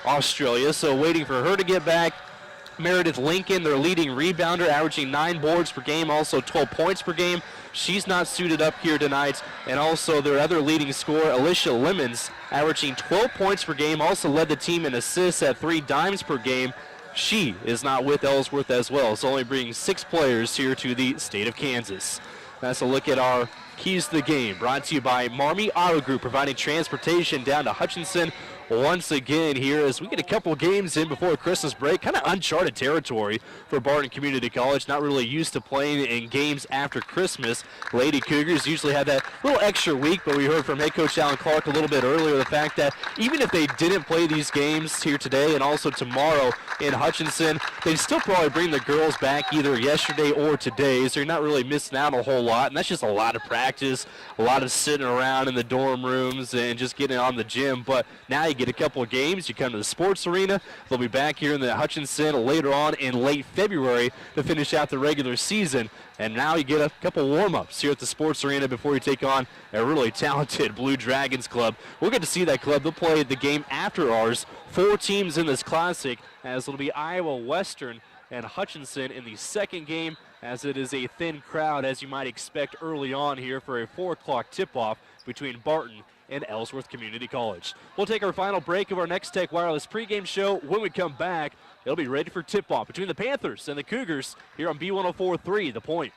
Australia. So waiting for her to get back. Meredith Lincoln, their leading rebounder, averaging 9 boards per game, also 12 points per game. She's not suited up here tonight. And also their other leading scorer, Alicia Lemons, averaging 12 points per game, also led the team in assists at 3 dimes per game. She is not with Ellsworth as well, so only bringing 6 players here to the state of Kansas. That's a look at our keys to the game, brought to you by Marmee Auto Group, providing transportation down to Hutchinson once again here as we get a couple games in before Christmas break. Kind of uncharted territory for Barton Community College, not really used to playing in games after Christmas. Lady Cougars usually have that little extra week, but we heard from head coach Alan Clark a little bit earlier the fact that even if they didn't play these games here today and also tomorrow in Hutchinson, they'd still probably bring the girls back either yesterday or today, so you're not really missing out a whole lot, and that's just a lot of practice, a lot of sitting around in the dorm rooms and just getting on the gym. But now you get a couple of games, you come to the sports arena. They'll be back here in the Hutchinson later on in late February to finish out the regular season. And now you get a couple warm-ups here at the sports arena before you take on a really talented Blue Dragons club. We'll get to see that club. They'll play the game after ours. 4 teams in this classic, as it'll be Iowa Western and Hutchinson in the second game, as it is a thin crowd, as you might expect early on here for a 4 o'clock tip-off between Barton and Ellsworth Community College. We'll take our final break of our Next Tech Wireless pregame show. When we come back, it'll be ready for tip-off between the Panthers and the Cougars here on B104.3, The Point.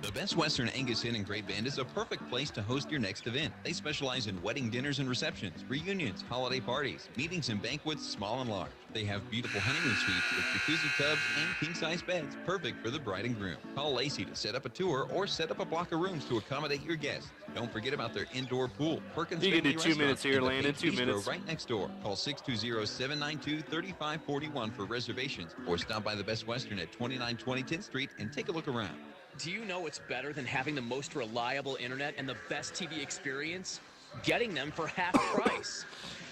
The Best Western Angus Inn in Great Bend is a perfect place to host your next event. They specialize in wedding dinners and receptions, reunions, holiday parties, meetings and banquets, small and large. They have beautiful honeymoon suites with jacuzzi tubs and king-size beds, perfect for the bride and groom. Call Lacey to set up a tour or set up a block of rooms to accommodate your guests. Don't forget about their indoor pool. Perkins you can do 2 minutes here, Landon, 2 minutes. Right next door. Call 620-792-3541 for reservations or stop by the Best Western at 2920 10th Street and take a look around. Do you know what's better than having the most reliable internet and the best TV experience? Getting them for half price.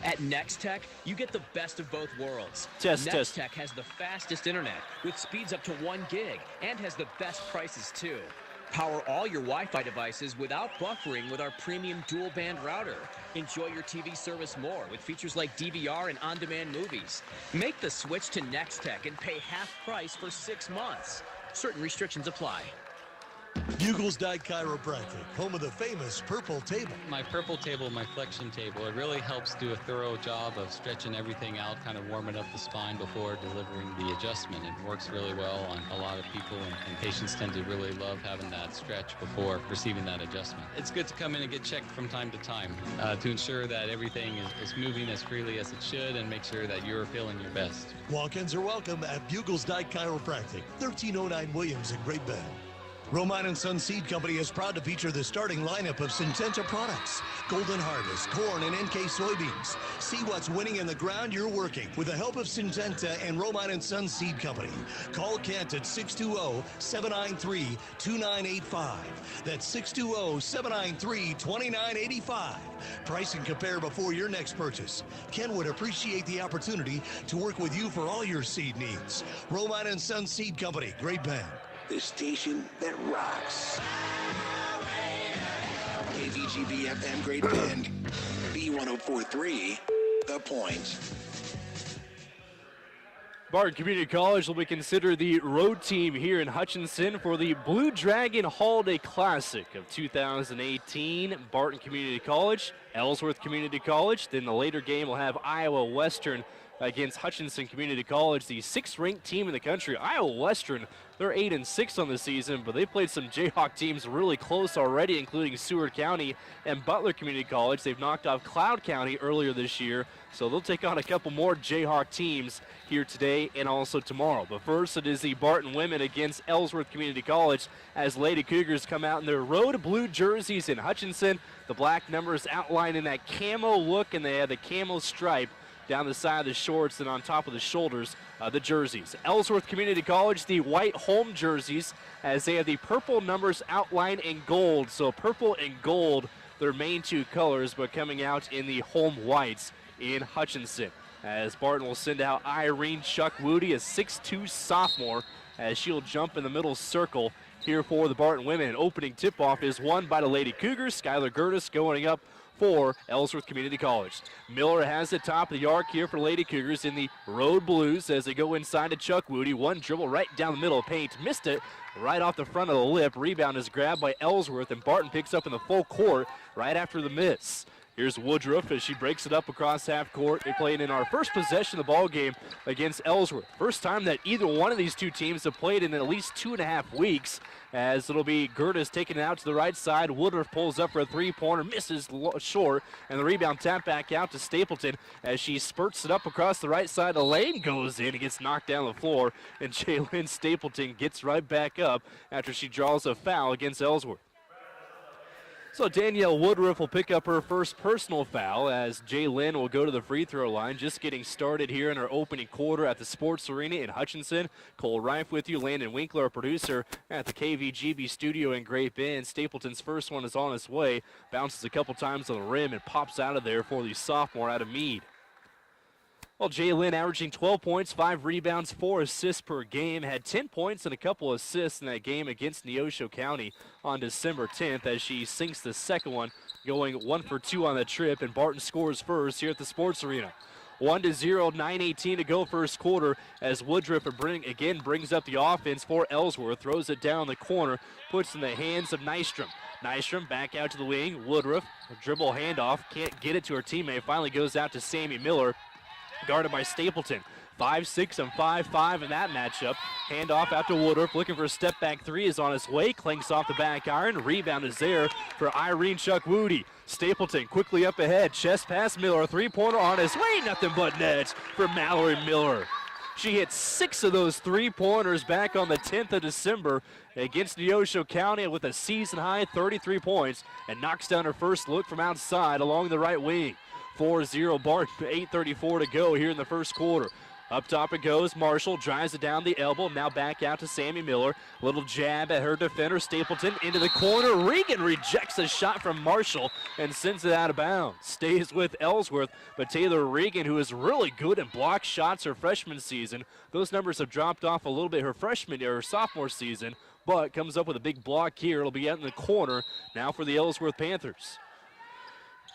At Next Tech, you get the best of both worlds. Next Tech has the fastest internet with speeds up to 1 gig and has the best prices too. Power all your Wi-Fi devices without buffering with our premium dual-band router. Enjoy your TV service more with features like DVR and on-demand movies. Make the switch to Next Tech and pay half price for 6 months. Certain restrictions apply. Bugles Dyke Chiropractic, home of the famous purple table. My purple table, my flexion table, it really helps do a thorough job of stretching everything out, kind of warming up the spine before delivering the adjustment. It works really well on a lot of people, and patients tend to really love having that stretch before receiving that adjustment. It's good to come in and get checked from time to time to ensure that everything is moving as freely as it should and make sure that you're feeling your best. Walk-ins are welcome at Bugles Dyke Chiropractic, 1309 Williams in Great Bend. Romine & Son Seed Company is proud to feature the starting lineup of Syngenta products. Golden Harvest, corn, and NK soybeans. See what's winning in the ground you're working with the help of Syngenta and Romine & Son Seed Company. Call Kent at 620-793-2985. That's 620-793-2985. Price and compare before your next purchase. Ken would appreciate the opportunity to work with you for all your seed needs. Romine & Son Seed Company, Great Bend. The station that rocks. KVGB FM Great Bend. B104.3, The Point. Barton Community College will be considered the road team here in Hutchinson for the Blue Dragon Holiday Classic of 2018. Barton Community College, Ellsworth Community College. Then the later game will have Iowa Western against Hutchinson Community College, the 6th-ranked team in the country. Iowa Western, they're 8-6 on the season, but they played some Jayhawk teams really close already, including Seward County and Butler Community College. They've knocked off Cloud County earlier this year, so they'll take on a couple more Jayhawk teams here today and also tomorrow. But first, it is the Barton women against Ellsworth Community College as Lady Cougars come out in their road blue jerseys in Hutchinson. The black numbers outlined in that camo look, and they have the camo stripe down the side of the shorts and on top of the shoulders, the jerseys. Ellsworth Community College, the white home jerseys, as they have the purple numbers outlined in gold. So purple and gold, their main 2 colors, but coming out in the home whites in Hutchinson. As Barton will send out Irene Chuck-Woody, a 6'2 sophomore, as she'll jump in the middle circle here for the Barton women. An opening tip-off is won by the Lady Cougars. Skylar Gertis going up for Ellsworth Community College. Miller has the top of the arc here for Lady Cougars in the road blues as they go inside to Chuck Woody. One dribble right down the middle of paint. Missed it right off the front of the lip. Rebound is grabbed by Ellsworth, and Barton picks up in the full court right after the miss. Here's Woodruff as she breaks it up across half court. They're playing in our first possession of the ball game against Ellsworth. First time that either one of these two teams have played in at least 2.5 weeks, as it'll be Gertis taking it out to the right side. Woodruff pulls up for a three-pointer, misses short, and the rebound tapped back out to Stapleton as she spurts it up across the right side. The lane goes in and gets knocked down the floor, and Jaylyn Stapleton gets right back up after she draws a foul against Ellsworth. So Danielle Woodruff will pick up her first personal foul as Jaylyn will go to the free throw line. Just getting started here in our opening quarter at the Sports Arena in Hutchinson. Cole Reif with you, Landon Winkler, our producer at the KVGB studio in Great Bend. Stapleton's first one is on its way. Bounces a couple times on the rim and pops out of there for the sophomore out of Meade. Well, Jaylyn averaging 12 points, 5 rebounds, 4 assists per game. Had 10 points and a couple assists in that game against Neosho County on December 10th as she sinks the second one, going 1 for 2 on the trip, and Barton scores first here at the Sports Arena. 1-0, 9:18 to go first quarter as Woodruff brings up the offense for Ellsworth, throws it down the corner, puts in the hands of Nystrom. Nystrom back out to the wing. Woodruff, a dribble handoff, can't get it to her teammate, finally goes out to Sammy Miller. Guarded by Stapleton. 5-6 and 5-5 in that matchup. Handoff out to Woodruff, looking for a step back three, is on his way. Clanks off the back iron. Rebound is there for Irene Chuck Woody. Stapleton quickly up ahead. Chest pass Miller. Three-pointer on his way. Nothing but nets for Mallory Miller. She hit 6 of those three-pointers back on the 10th of December against Neosho County with a season-high 33 points and knocks down her first look from outside along the right wing. 4-0 Barton, 8:34 to go here in the first quarter. Up top it goes. Marshall drives it down the elbow. Now back out to Sammy Miller. Little jab at her defender, Stapleton, into the corner. Regan rejects a shot from Marshall and sends it out of bounds. Stays with Ellsworth, but Taylor Regan, who is really good in block shots her freshman season, those numbers have dropped off a little bit her sophomore season, but comes up with a big block here. It'll be out in the corner now for the Ellsworth Panthers.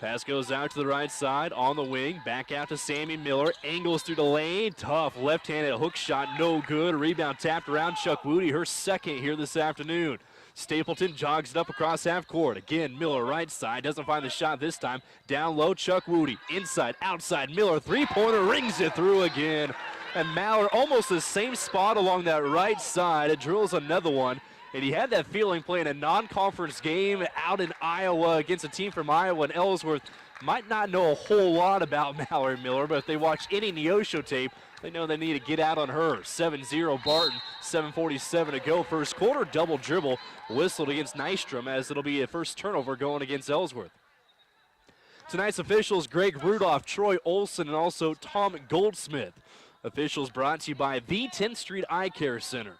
Pass goes out to the right side, on the wing, back out to Sammy Miller, angles through the lane, tough left-handed hook shot, no good. Rebound tapped around Chuck Woody, her second here this afternoon. Stapleton jogs it up across half court. Again, Miller right side, doesn't find the shot this time. Down low, Chuck Woody, inside, outside, Miller, three-pointer, rings it through again. And Mallard almost the same spot along that right side, it drills another one. And he had that feeling playing a non-conference game out in Iowa against a team from Iowa, and Ellsworth might not know a whole lot about Mallory Miller, but if they watch any Neosho tape, they know they need to get out on her. 7-0 Barton, 7:47 to go. First quarter, double dribble whistled against Nystrom as it'll be a first turnover going against Ellsworth. Tonight's officials, Greg Rudolph, Troy Olson, and also Tom Goldsmith. Officials brought to you by the 10th Street Eye Care Center.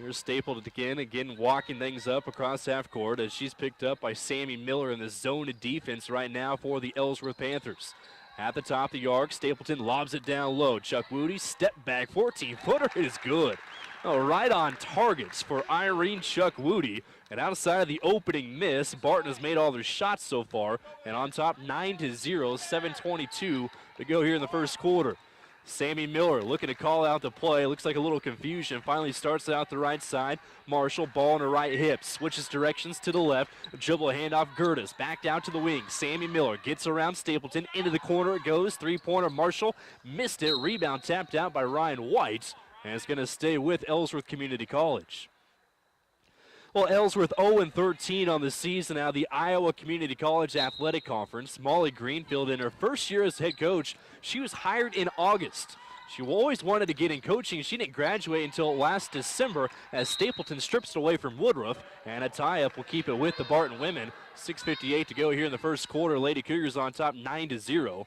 Here's Stapleton again walking things up across half court as she's picked up by Sammy Miller in the zone of defense right now for the Ellsworth Panthers. At the top of the arc, Stapleton lobs it down low. Chuck Woody, step back, 14-footer, it is good. Oh, right on targets for Irene Chuck Woody. And outside of the opening miss, Barton has made all their shots so far. And on top, 9-0, 7:22 to go here in the first quarter. Sammy Miller looking to call out the play. Looks like a little confusion. Finally starts out the right side. Marshall, ball on the right hip. Switches directions to the left. Dribble handoff, Gertis. Backed out to the wing. Sammy Miller gets around Stapleton. Into the corner it goes. Three-pointer, Marshall. Missed it. Rebound tapped out by Ryan White. And it's going to stay with Ellsworth Community College. Well, Ellsworth 0-13 on the season out of the Iowa Community College Athletic Conference. Molly Greenfield, in her first year as head coach, she was hired in August. She always wanted to get in coaching. She didn't graduate until last December as Stapleton strips it away from Woodruff. And a tie-up will keep it with the Barton women. 6:58 to go here in the first quarter. Lady Cougars on top 9-0.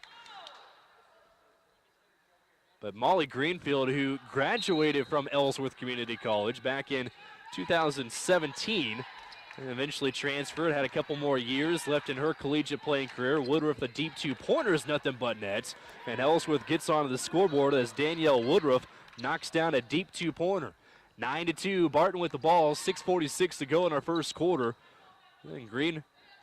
But Molly Greenfield, who graduated from Ellsworth Community College back in 2017 and eventually transferred, had a couple more years left in her collegiate playing career. Woodruff, a deep two-pointers, nothing but nets. And Ellsworth gets onto the scoreboard as Danielle Woodruff knocks down a deep two-pointer. 9-2, Barton with the ball, 6:46 to go in our first quarter. And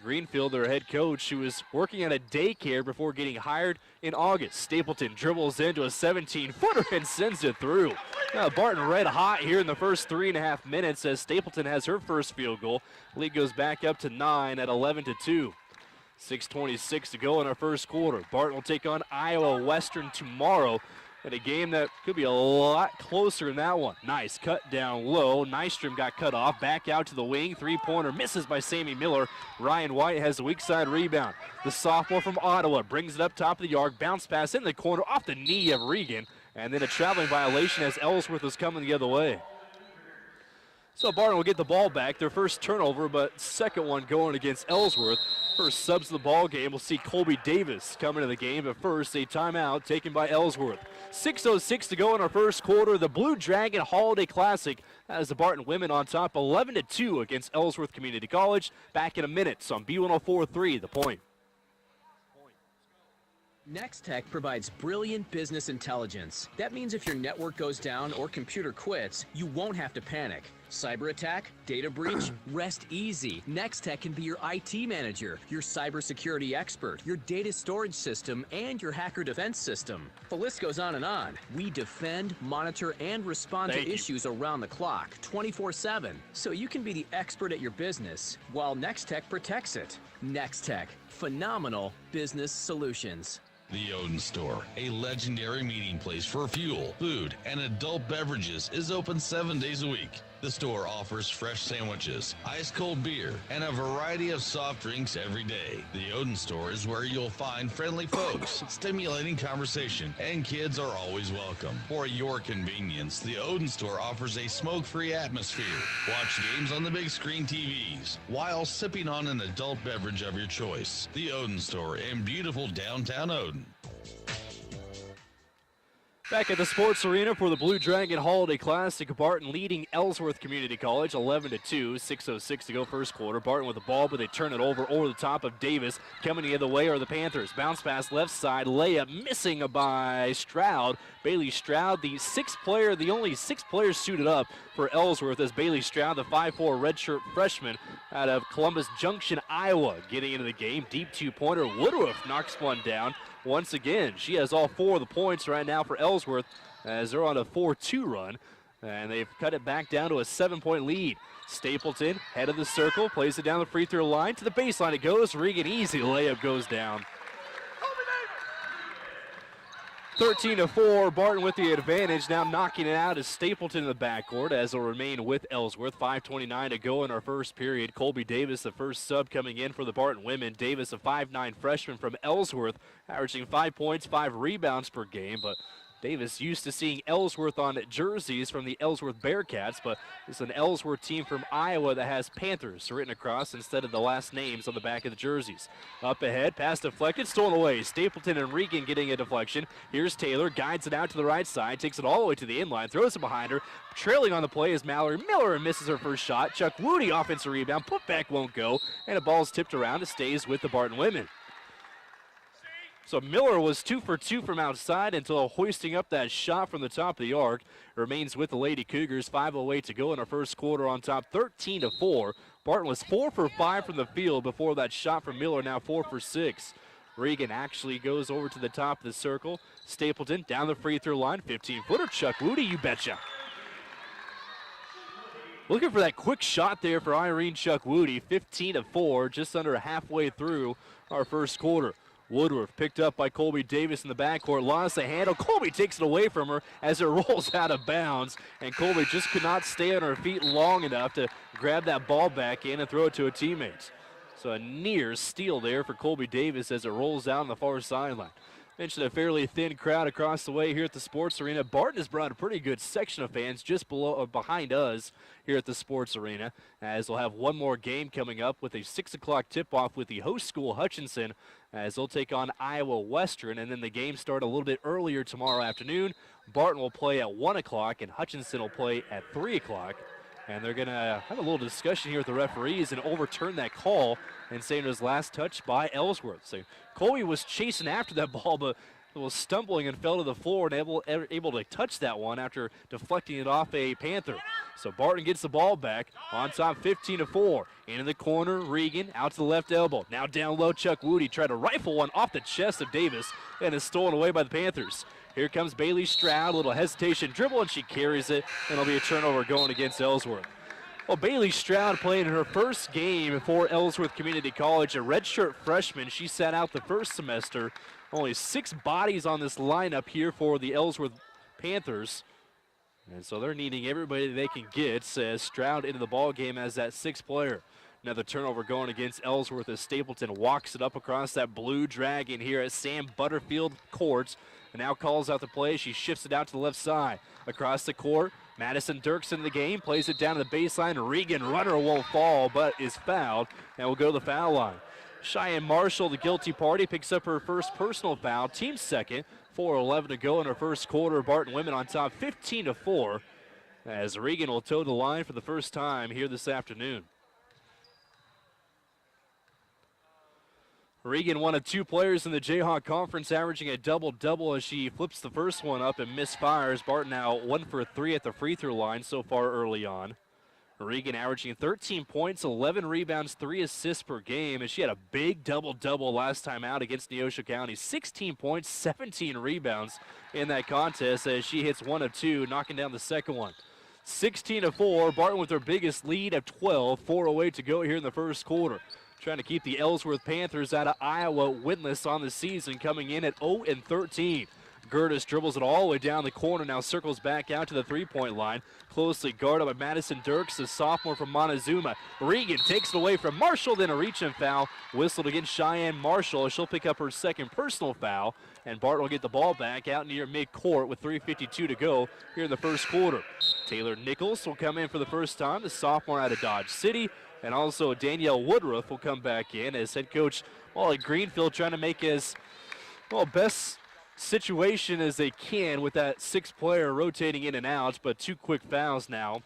Greenfield, their head coach, who was working at a daycare before getting hired in August. Stapleton dribbles into a 17-footer and sends it through. Now Barton red hot here in the first 3.5 minutes as Stapleton has her first field goal. Lead goes back up to 9 at 11-2. 6:26 to go in our first quarter. Barton will take on Iowa Western tomorrow in a game that could be a lot closer than that one. Nice cut down low. Nystrom got cut off. Back out to the wing. Three-pointer misses by Sammy Miller. Ryan White has the weak side rebound. The sophomore from Ottawa brings it up top of the arc. Bounce pass in the corner off the knee of Regan. And then a traveling violation as Ellsworth is coming the other way. So Barton will get the ball back. Their first turnover, but second one going against Ellsworth. First subs of the ball game. We'll see Colby Davis come into the game, but first a timeout taken by Ellsworth. 6:06 to go in our first quarter. The Blue Dragon Holiday Classic has the Barton women on top 11-2 against Ellsworth Community College. Back in a minute on B104.3, The Point. Nextech provides brilliant business intelligence. That means if your network goes down or computer quits, you won't have to panic. Cyber attack, data breach, rest easy. Nextech can be your IT manager, your cybersecurity expert, your data storage system, and your hacker defense system. The list goes on and on. We defend, monitor, and respond to issues around the clock, 24/7. So you can be the expert at your business while Nextech protects it. Nextech, phenomenal business solutions. The Odin Store, a legendary meeting place for fuel, food, and adult beverages, is open 7 days a week. The store offers fresh sandwiches, ice-cold beer, and a variety of soft drinks every day. The Odin Store is where you'll find friendly folks, stimulating conversation, and kids are always welcome. For your convenience, the Odin Store offers a smoke-free atmosphere. Watch games on the big screen TVs while sipping on an adult beverage of your choice. The Odin Store in beautiful downtown Odin. Back at the Sports Arena for the Blue Dragon Holiday Classic. Barton leading Ellsworth Community College 11-2. 6:06 to go first quarter. Barton with the ball, but they turn it over the top of Davis. Coming the other way are the Panthers. Bounce pass left side. Layup missing by Stroud. Bailey Stroud, the only six players suited up for Ellsworth as Bailey Stroud, the 5'4" redshirt freshman out of Columbus Junction, Iowa, getting into the game. Deep two-pointer. Woodruff knocks one down. Once again, she has all 4 of the points right now for Ellsworth as they're on a 4-2 run. And they've cut it back down to a 7-point lead. Stapleton, head of the circle, plays it down the free throw line. To the baseline it goes. Regan, easy layup goes down. 13-4, Barton with the advantage. Now knocking it out is Stapleton in the backcourt as they'll remain with Ellsworth. 5:29 to go in our first period. Colby Davis, the first sub coming in for the Barton women. Davis, a 5'9" freshman from Ellsworth, averaging 5 points, 5 rebounds per game, but Davis used to seeing Ellsworth on jerseys from the Ellsworth Bearcats, but it's an Ellsworth team from Iowa that has Panthers written across instead of the last names on the back of the jerseys. Up ahead, pass deflected, stolen away. Stapleton and Regan getting a deflection. Here's Taylor, guides it out to the right side, takes it all the way to the inline, throws it behind her. Trailing on the play is Mallory Miller, misses her first shot. Chuck Woody, offensive rebound, putback won't go, and a ball's tipped around. It stays with the Barton women. So Miller was 2 for 2 from outside until hoisting up that shot from the top of the arc. Remains with the Lady Cougars. 5:08 to go in our first quarter on top, 13-4. Barton was 4 for 5 from the field before that shot from Miller, now 4 for 6. Regan actually goes over to the top of the circle. Stapleton down the free throw line, 15-footer. Chuck Woody, you betcha. Looking for that quick shot there for Irene Chuck Woody. 15-4, just under halfway through our first quarter. Woodruff picked up by Colby Davis in the backcourt, lost the handle. Colby takes it away from her as it rolls out of bounds, and Colby just could not stay on her feet long enough to grab that ball back in and throw it to her teammates. So a near steal there for Colby Davis as it rolls out on the far sideline. Mentioned a fairly thin crowd across the way here at the Sports Arena. Barton has brought a pretty good section of fans just behind us here at the Sports Arena, as they'll have one more game coming up with a 6 o'clock tip-off with the host school, Hutchinson, as they'll take on Iowa Western, and then the game start a little bit earlier tomorrow afternoon. Barton will play at 1 o'clock, and Hutchinson will play at 3 o'clock. And they're going to have a little discussion here with the referees and overturn that call and say it was last touch by Ellsworth. So Colby was chasing after that ball, but was stumbling and fell to the floor and able to touch that one after deflecting it off a Panther. So Barton gets the ball back on top 15-4. In the corner, Regan out to the left elbow. Now down low, Chuck Woody tried to rifle one off the chest of Davis and is stolen away by the Panthers. Here comes Bailey Stroud, a little hesitation dribble, and she carries it, and it'll be a turnover going against Ellsworth. Well, Bailey Stroud playing in her first game for Ellsworth Community College, a redshirt freshman. She sat out the first semester. Only 6 bodies on this lineup here for the Ellsworth Panthers. And so they're needing everybody they can get, says Stroud into the ball game as that 6th player. Another turnover going against Ellsworth as Stapleton walks it up across that blue dragon here at Sam Butterfield Courts. And now calls out the play. She shifts it out to the left side. Across the court, Madison Dirks in the game, plays it down to the baseline. Regan Runner won't fall, but is fouled, and will go to the foul line. Cheyenne Marshall, the guilty party, picks up her first personal foul, team second. 4:11 to go in her first quarter. Barton women on top 15-4 as Regan will toe the line for the first time here this afternoon. Regan, one of 2 players in the Jayhawk Conference, averaging a double-double as she flips the first one up and misfires. Barton now 1 for 3 at the free throw line so far early on. Regan averaging 13 points, 11 rebounds, 3 assists per game, and she had a big double-double last time out against Neosho County. 16 points, 17 rebounds in that contest as she hits 1 of 2, knocking down the second one. 16-4, Barton with their biggest lead of 12, 4:08 to go here in the first quarter. Trying to keep the Ellsworth Panthers out of Iowa winless on the season, coming in at 0-13. Gertis dribbles it all the way down the corner, now circles back out to the three-point line. Closely guarded by Madison Dirks, the sophomore from Montezuma. Regan takes it away from Marshall, then a reach-in foul. Whistled against Cheyenne Marshall. She'll pick up her second personal foul, and Barton will get the ball back out near midcourt with 3:52 to go here in the first quarter. Taylor Nichols will come in for the first time, the sophomore out of Dodge City. And also Danielle Woodruff will come back in as head coach Molly Greenfield trying to make as best situation as they can with that 6th player rotating in and out, but 2 quick fouls now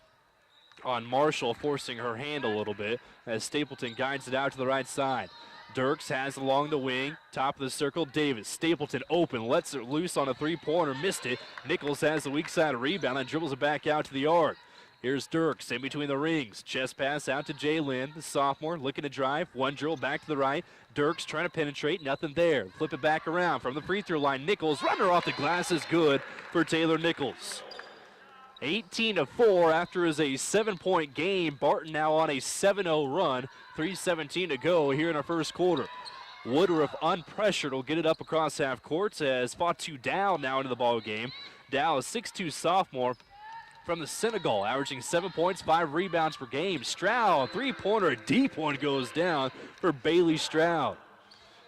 on Marshall, forcing her hand a little bit as Stapleton guides it out to the right side. Dirks has along the wing, top of the circle, Davis. Stapleton open, lets it loose on a 3-pointer, missed it. Nichols has the weak side rebound and dribbles it back out to the yard. Here's Dirks in between the rings. Chest pass out to Jay Lynn, the sophomore, looking to drive. One drill back to the right. Dirks trying to penetrate, nothing there. Flip it back around from the free throw line. Nichols, runner off the glass is good for Taylor Nichols. 18-4 after is a 7-point game. Barton now on a 7-0 run. 3:17 to go here in our first quarter. Woodruff unpressured will get it up across half court as Fatu Dow now into the ball game. Dow, a 6'2 sophomore from the Senegal, averaging 7 points, 5 rebounds per game. Stroud, 3-pointer, a deep one goes down for Bailey Stroud.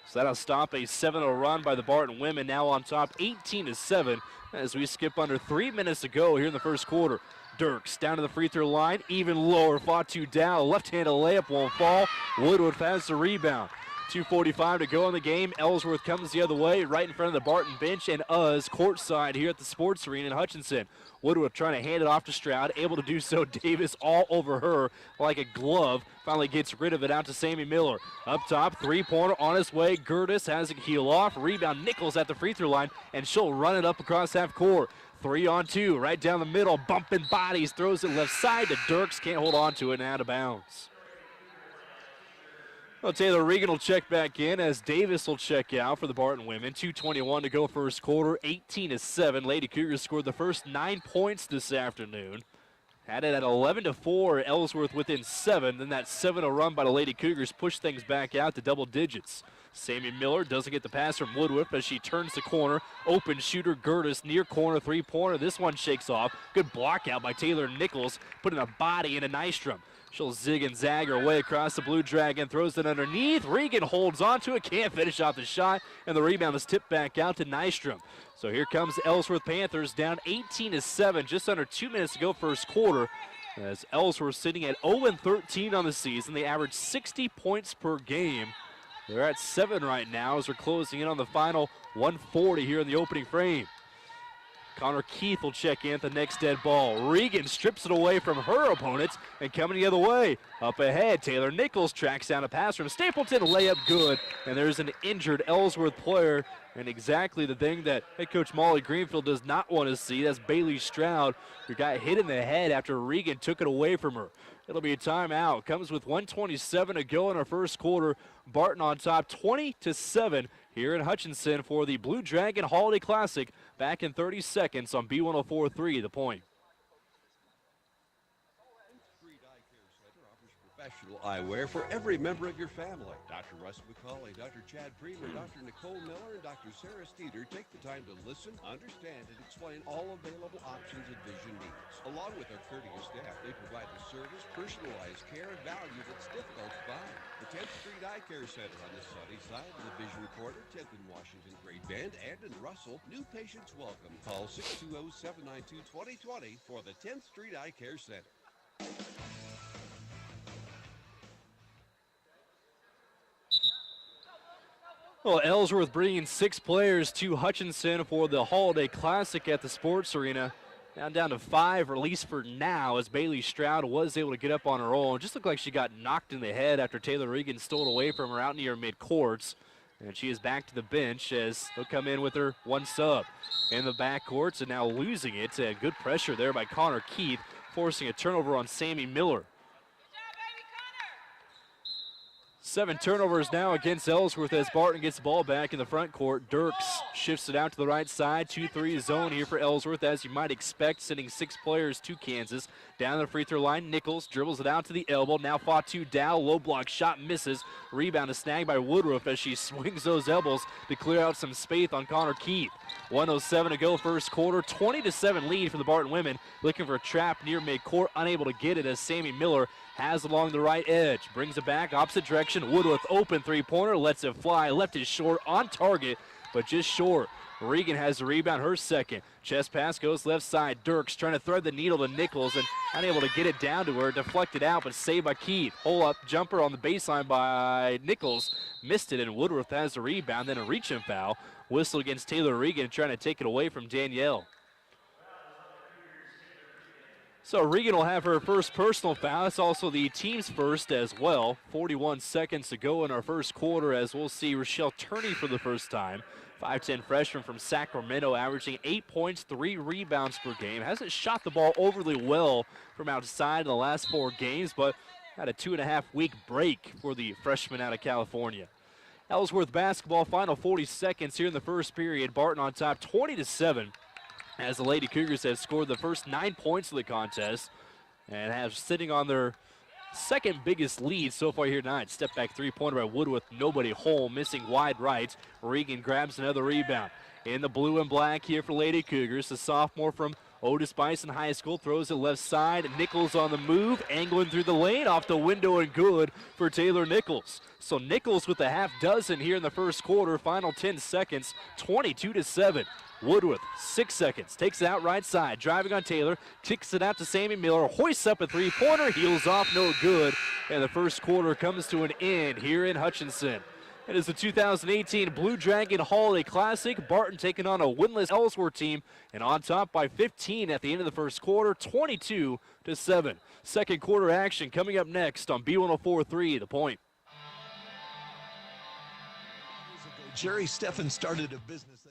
So that'll stop a 7-0 run by the Barton women, now on top 18-7 as we skip under 3 minutes to go here in the first quarter. Dirks down to the free throw line, even lower. Fatu Dow, left-handed layup won't fall. Woodruff has the rebound. 2:45 to go in the game. Ellsworth comes the other way, right in front of the Barton bench, and us courtside here at the sports arena in Hutchinson. Woodruff trying to hand it off to Stroud, able to do so. Davis all over her like a glove. Finally gets rid of it out to Sammy Miller. Up top, 3-pointer on his way. Gertis has it heel off. Rebound Nichols at the free throw line, and she'll run it up across half court. 3-on-2, right down the middle, bumping bodies, throws it left side to Dirks. Can't hold on to it and out of bounds. Well, Taylor Regan will check back in as Davis will check out for the Barton women. 2:21 to go first quarter, 18-7. Lady Cougars scored the first 9 points this afternoon. Had it at 11-4, Ellsworth within 7. Then that 7-0 run by the Lady Cougars pushed things back out to double digits. Sammy Miller doesn't get the pass from Woodruff as she turns the corner. Open shooter Gertis, near corner, 3-pointer. This one shakes off. Good block out by Taylor Nichols, putting a body into Nystrom. She'll zig and zag her way across the Blue Dragon, throws it underneath. Regan holds onto it, can't finish off the shot, and the rebound is tipped back out to Nystrom. So here comes the Ellsworth Panthers down 18-7, just under 2 minutes to go first quarter. As Ellsworth sitting at 0-13 on the season, they average 60 points per game. They're at 7 right now as we're closing in on the final 140 here in the opening frame. Connor Keith will check in at the next dead ball. Regan strips it away from her opponents and coming the other way. Up ahead, Taylor Nichols tracks down a pass from Stapleton, layup good, and there's an injured Ellsworth player, and exactly the thing that head coach Molly Greenfield does not want to see. That's Bailey Stroud, who got hit in the head after Regan took it away from her. It'll be a timeout. Comes with 1:27 to go in our first quarter. Barton on top 20-7 here in Hutchinson for the Blue Dragon Holiday Classic. Back in 30 seconds on B104.3, The Point. Professional eyewear for every member of your family. Dr. Russ McCauley, Dr. Chad Freeman, Dr. Nicole Miller, and Dr. Sarah Steeder take the time to listen, understand, and explain all available options and vision needs. Along with their courteous staff, they provide the service, personalized care, and value that's difficult to find. The 10th Street Eye Care Center on the sunny side of the Vision Corner, 10th and Washington, Great Bend, and in Russell. New patients welcome. Call 620-792-2020 for the 10th Street Eye Care Center. Well, Ellsworth bringing 6 players to Hutchinson for the Holiday Classic at the Sports Arena. Now down to 5, or at least for now, as Bailey Stroud was able to get up on her own. Just looked like she got knocked in the head after Taylor Regan stole it away from her out near mid-courts. And she is back to the bench as they'll come in with her one sub. In the backcourts and now losing it. And good pressure there by Connor Keith, forcing a turnover on Sammy Miller. 7 turnovers now against Ellsworth as Barton gets the ball back in the front court. Dirks shifts it out to the right side. 2-3 zone here for Ellsworth, as you might expect, sending 6 players to Kansas. Down the free throw line, Nichols dribbles it out to the elbow. Now Fatu Dow, low block shot misses. Rebound is snagged by Woodruff as she swings those elbows to clear out some space on Connor Keith. 1:07 to go first quarter. 20-7 lead for the Barton women. Looking for a trap near midcourt, unable to get it as Sammy Miller has along the right edge. Brings it back, opposite direction. Woodruff open three-pointer, lets it fly. Left is short, on target, but just short. Regan has the rebound, her second. Chest pass goes left side. Dirks trying to thread the needle to Nichols and unable to get it down to her. Deflected out, but saved by Keith. Pull-up jumper on the baseline by Nichols. Missed it, and Woodruff has the rebound. Then a reach-in foul. Whistle against Taylor Regan, trying to take it away from Danielle. So Regan will have her first personal foul. It's also the team's first as well. 41 seconds to go in our first quarter as we'll see Rochelle Turney for the first time. 5'10 freshman from Sacramento, averaging 8 points, 3 rebounds per game. Hasn't shot the ball overly well from outside in the last 4 games, but had a 2.5-week break for the freshman out of California. Ellsworth basketball, final 40 seconds here in the first period. Barton on top 20-7. As the Lady Cougars have scored the first 9 points of the contest and have sitting on their second biggest lead so far here tonight. Step back three-pointer by Woodruff, nobody home, missing wide right. Regan grabs another rebound. In the blue and black here for Lady Cougars, the sophomore from Otis Bison High School throws it left side. Nichols on the move, angling through the lane, off the window and good for Taylor Nichols. So Nichols with a half dozen here in the first quarter. Final 10 seconds, 22-7. Woodruff, 6 seconds, takes it out right side, driving on Taylor, kicks it out to Sammy Miller, hoists up a three-pointer, heels off, no good, and the first quarter comes to an end here in Hutchinson. It is the 2018 Blue Dragon Holiday Classic. Barton taking on a winless Ellsworth team, and on top by 15 at the end of the first quarter, 22-7. Second quarter action coming up next on B104.3, The Point. Jerry Steffen started a business that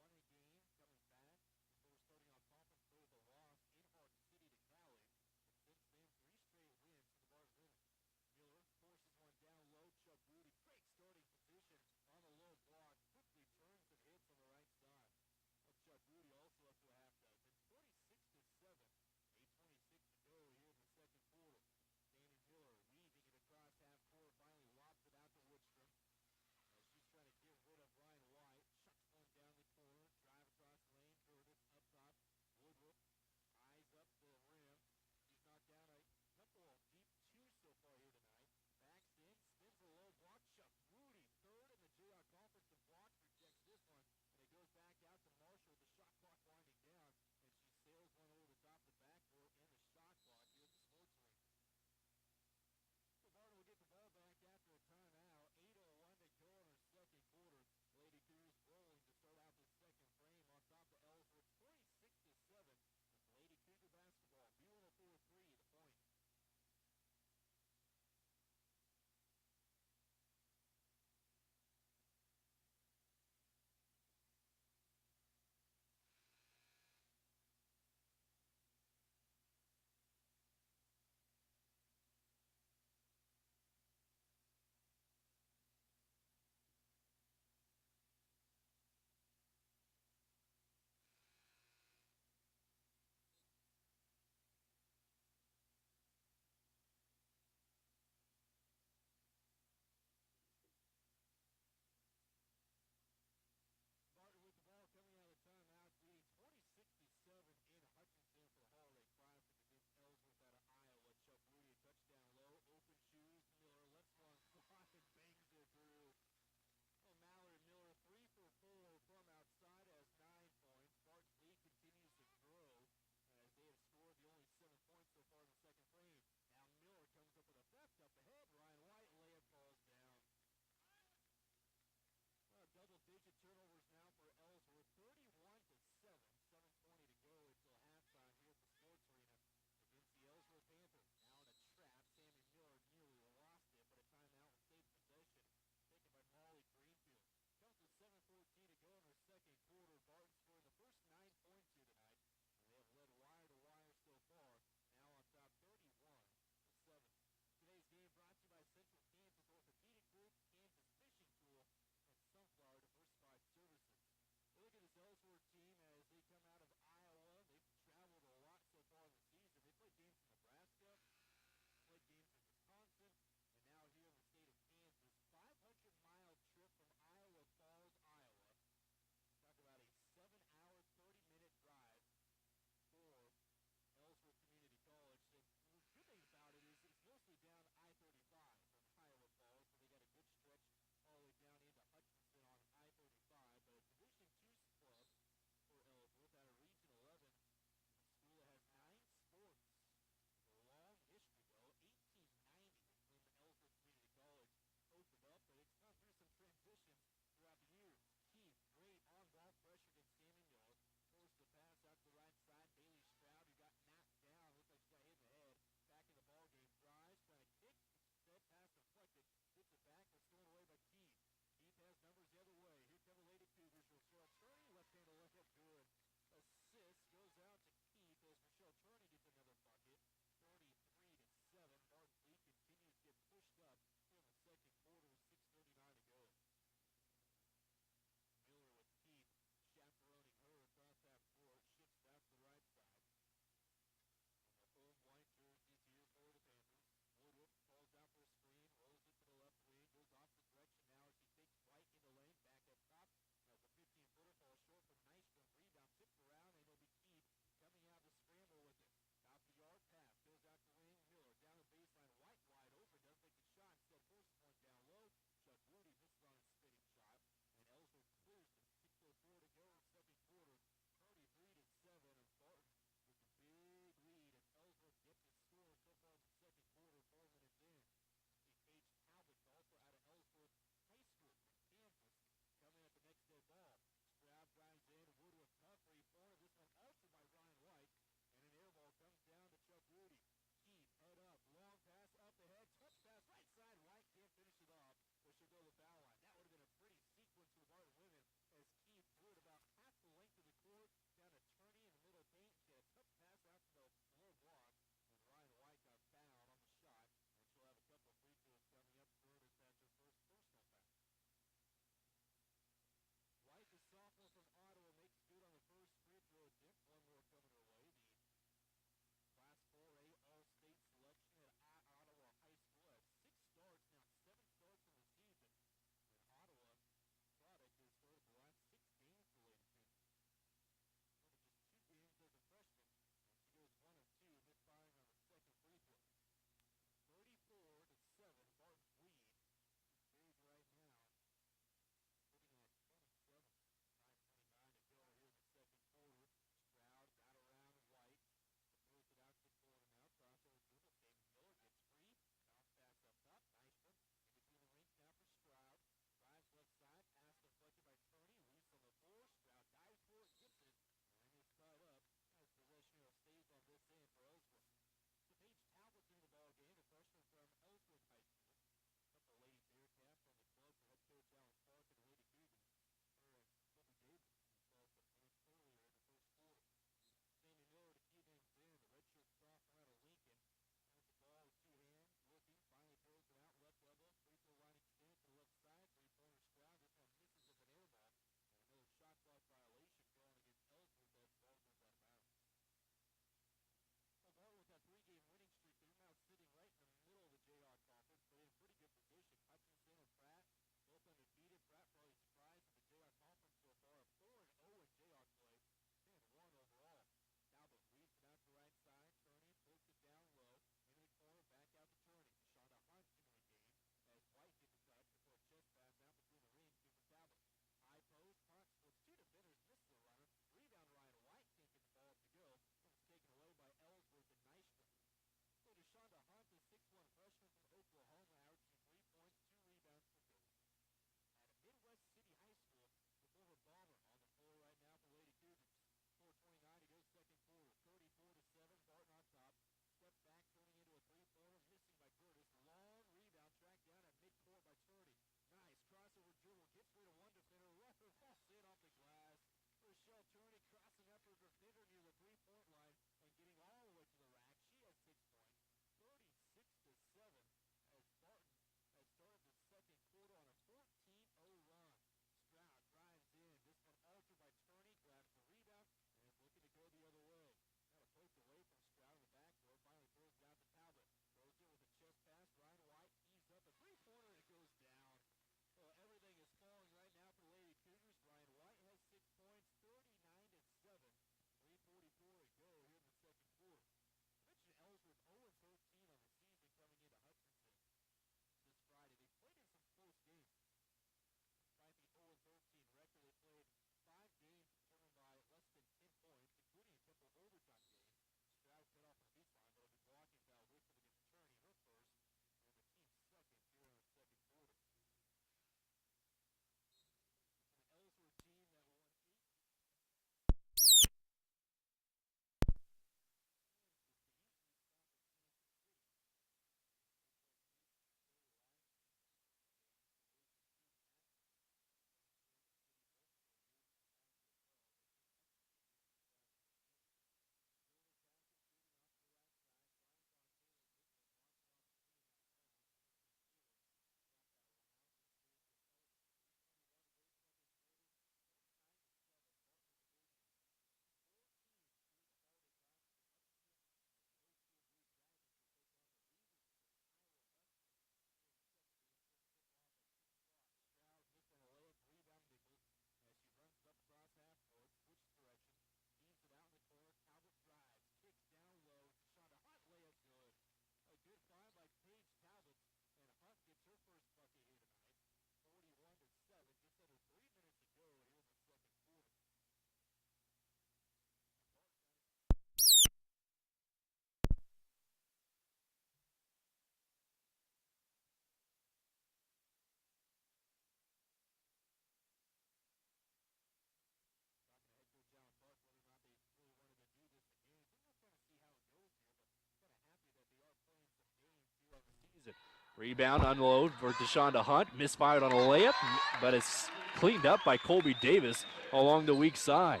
Rebound, unload for Deshaunda Hunt. Misfired on a layup, but it's cleaned up by Colby Davis along the weak side.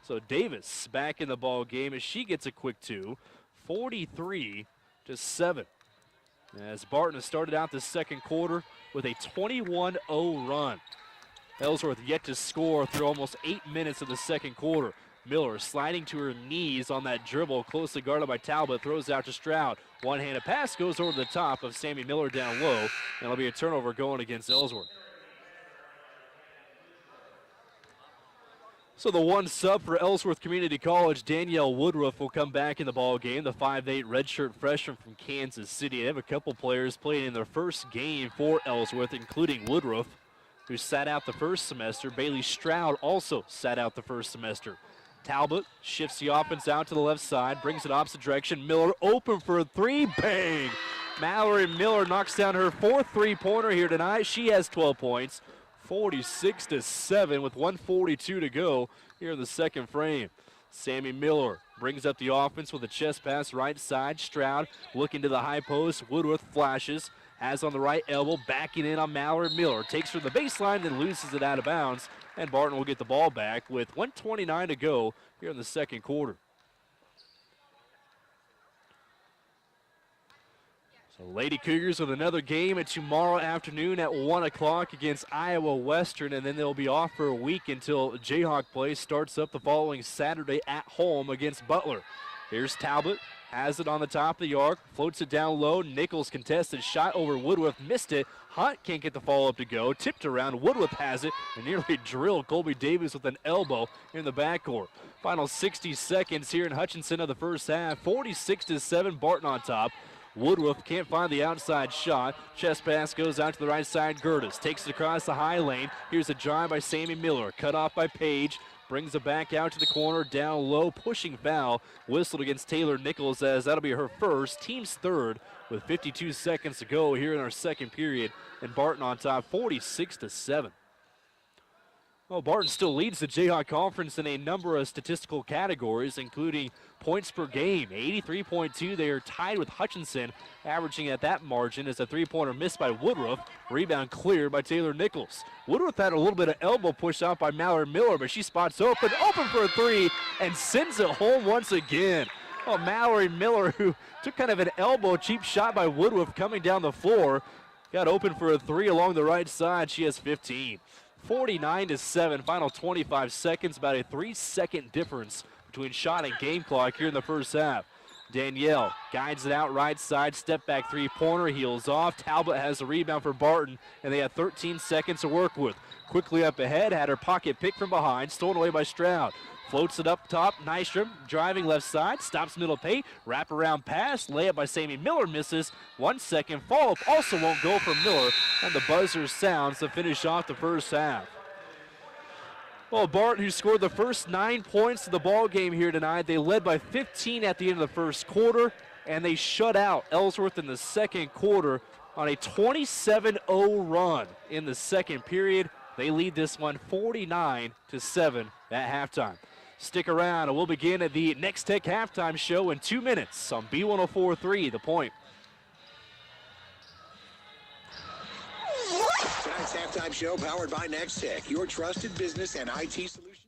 So Davis back in the ball game as she gets a quick two, 43-7. As Barton has started out the second quarter with a 21-0 run. Ellsworth yet to score through almost 8 minutes of the second quarter. Miller sliding to her knees on that dribble, closely guarded by Talbot, throws out to Stroud. One-handed pass goes over the top of Sammy Miller down low, and it'll be a turnover going against Ellsworth. So the one sub for Ellsworth Community College, Danielle Woodruff, will come back in the ball game. The 5'8" redshirt freshman from Kansas City. They have a couple players playing in their first game for Ellsworth, including Woodruff, who sat out the first semester. Bailey Stroud also sat out the first semester. Talbot shifts the offense out to the left side, brings it opposite direction. Miller open for a three, bang! Mallory Miller knocks down her fourth three-pointer here tonight. She has 12 points, 46-7 with 1:42 to go here in the second frame. Sammy Miller brings up the offense with a chest pass right side. Stroud looking to the high post. Woodruff flashes, has on the right elbow, backing in on Mallory Miller. Takes from the baseline, then loses it out of bounds. And Barton will get the ball back with 1:29 to go here in the second quarter. So Lady Cougars with another game tomorrow afternoon at 1 o'clock against Iowa Western, and then they'll be off for a week until Jayhawk play starts up the following Saturday at home against Butler. Here's Talbot, has it on the top of the arc, floats it down low. Nichols contested shot over Woodruff, missed it. Hunt can't get the follow-up to go, tipped around. Woodruff has it and nearly drilled Colby Davis with an elbow in the backcourt. Final 60 seconds here in Hutchinson of the first half. 46-7, Barton on top. Woodruff can't find the outside shot. Chest pass goes out to the right side. Gertis takes it across the high lane. Here's a drive by Sammy Miller. Cut off by Page. Brings it back out to the corner, down low, pushing foul. Whistled against Taylor Nichols as that'll be her first, team's third, with 52 seconds to go here in our second period. And Barton on top, 46-7. Well, Barton still leads the Jayhawk Conference in a number of statistical categories, including points per game, 83.2. They are tied with Hutchinson, averaging at that margin as a three-pointer missed by Woodruff. Rebound cleared by Taylor Nichols. Woodruff had a little bit of elbow push out by Mallory Miller, but she spots open for a three, and sends it home once again. Well, Mallory Miller, who took kind of an elbow cheap shot by Woodruff coming down the floor, got open for a three along the right side. She has 15. 49-7, final 25 seconds, about a 3-second difference between shot and game clock here in the first half. Danielle guides it out right side, step back three-pointer, heels off. Talbot has the rebound for Barton, and they have 13 seconds to work with. Quickly up ahead, had her pocket picked from behind, stolen away by Stroud. Floats it up top, Nystrom driving left side, stops middle paint, wraparound pass, layup by Sammy Miller misses. 1 second, follow-up also won't go for Miller, and the buzzer sounds to finish off the first half. Well, Barton, who scored the first 9 points of the ball game here tonight, they led by 15 at the end of the first quarter, and they shut out Ellsworth in the second quarter on a 27-0 run in the second period. They lead this one 49-7 at halftime. Stick around, and we'll begin at the Next Tech halftime show in 2 minutes on B104.3, The Point. Tonight's halftime show powered by Next Tech, your trusted business and IT solution.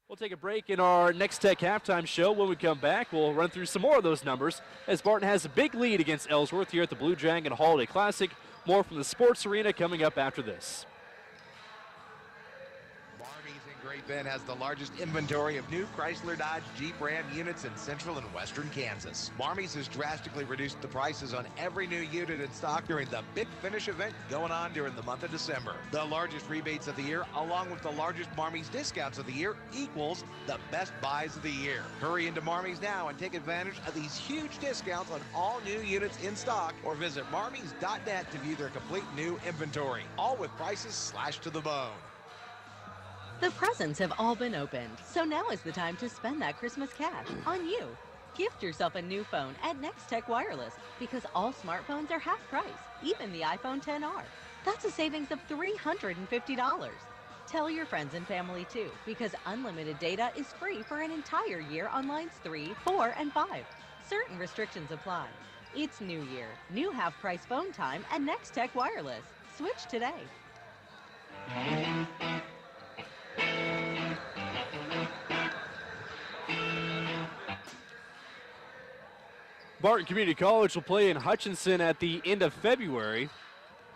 We'll take a break in our Next Tech halftime show. When we come back, we'll run through some more of those numbers as Barton has a big lead against Ellsworth here at the Blue Dragon Holiday Classic. More from the Sports Arena coming up after this. Great Bend has the largest inventory of new Chrysler Dodge Jeep Ram units in central and western Kansas. Marmies has drastically reduced the prices on every new unit in stock during the Big Finish event going on during the month of December. The largest rebates of the year, along with the largest Marmies discounts of the year, equals the best buys of the year. Hurry into Marmies now and take advantage of these huge discounts on all new units in stock, or visit marmies.net to view their complete new inventory, all with prices slashed to the bone. The presents have all been opened, so now is the time to spend that Christmas cash on you. Gift yourself a new phone at Next Tech Wireless because all smartphones are half price, even the iPhone XR. That's a savings of $350. Tell your friends and family too, because unlimited data is free for an entire year on lines 3, 4, and 5. Certain restrictions apply. It's New Year, new half-price phone time at Next Tech Wireless. Switch today. Barton Community College will play in Hutchinson at the end of February,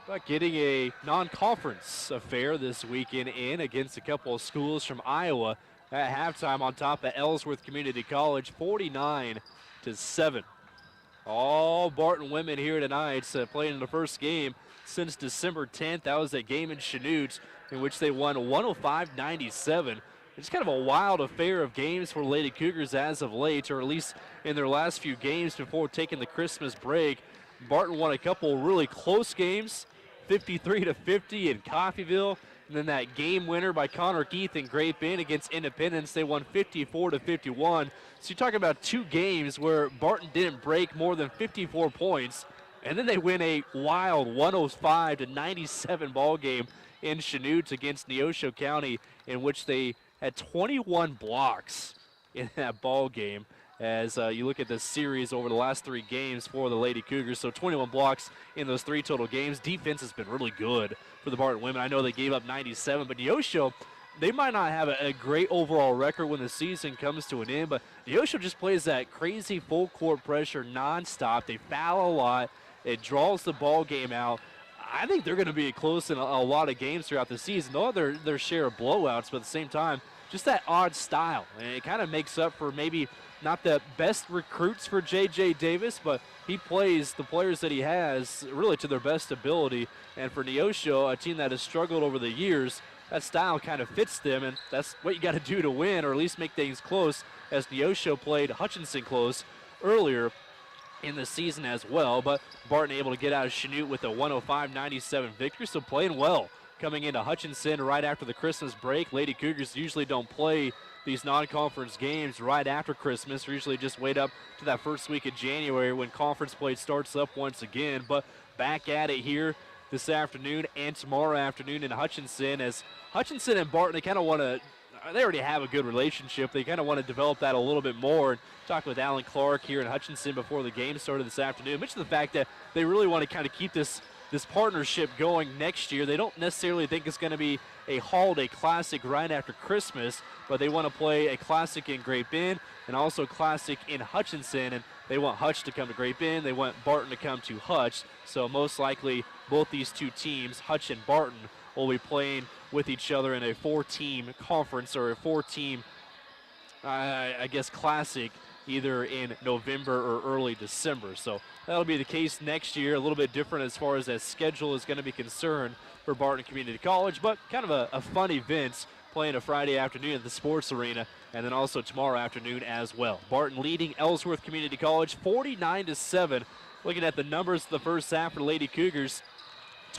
but getting a non-conference affair this weekend in against a couple of schools from Iowa at halftime on top of Ellsworth Community College, 49-7. All Barton women here tonight playing in the first game since December 10th. That was a game in Chanute in which they won 105-97. It's kind of a wild affair of games for Lady Cougars as of late, or at least in their last few games before taking the Christmas break. Barton won a couple really close games, 53-50 in Coffeyville, and then that game winner by Connor Keith in Great Bend against Independence. They won 54-51. So you're talking about two games where Barton didn't break more than 54 points, and then they win a wild 105-97 ball game in Chanute against Neosho County, in which they had 21 blocks in that ball game as you look at the series over the last three games for the Lady Cougars. So 21 blocks in those three total games. Defense has been really good for the Barton women. I know they gave up 97, but Neosho, they might not have a great overall record when the season comes to an end, but Neosho just plays that crazy full court pressure nonstop. They foul a lot. It draws the ball game out. I think they're going to be close in a lot of games throughout the season. They'll have their share of blowouts, but at the same time, just that odd style. And it kind of makes up for maybe not the best recruits for J.J. Davis, but he plays the players that he has really to their best ability. And for Neosho, a team that has struggled over the years, that style kind of fits them, and that's what you got to do to win, or at least make things close, as Neosho played Hutchinson close earlier in the season as well. But Barton able to get out of Chanute with a 105-97 victory, so playing well coming into Hutchinson right after the Christmas break. Lady Cougars usually don't play these non-conference games right after Christmas. We usually just wait up to that first week of January when conference play starts up once again. But back at it here this afternoon and tomorrow afternoon in Hutchinson, as Hutchinson and Barton, they kind of want to, they already have a good relationship. They kind of want to develop that a little bit more. And talking with Alan Clark here in Hutchinson before the game started this afternoon, mentioned the fact that they really want to kind of keep this partnership going next year. They don't necessarily think it's going to be a holiday classic right after Christmas, but they want to play a classic in Great Bend and also classic in Hutchinson, and they want Hutch to come to Great Bend. They want Barton to come to Hutch. So most likely both these two teams, Hutch and Barton, will be playing with each other in a four-team conference, or a four-team, I guess, classic, either in November or early December. So that'll be the case next year. A little bit different as far as that schedule is going to be concerned for Barton Community College, but kind of a fun event, playing a Friday afternoon at the Sports Arena, and then also tomorrow afternoon as well. Barton leading Ellsworth Community College 49-7. Looking at the numbers of the first half for Lady Cougars,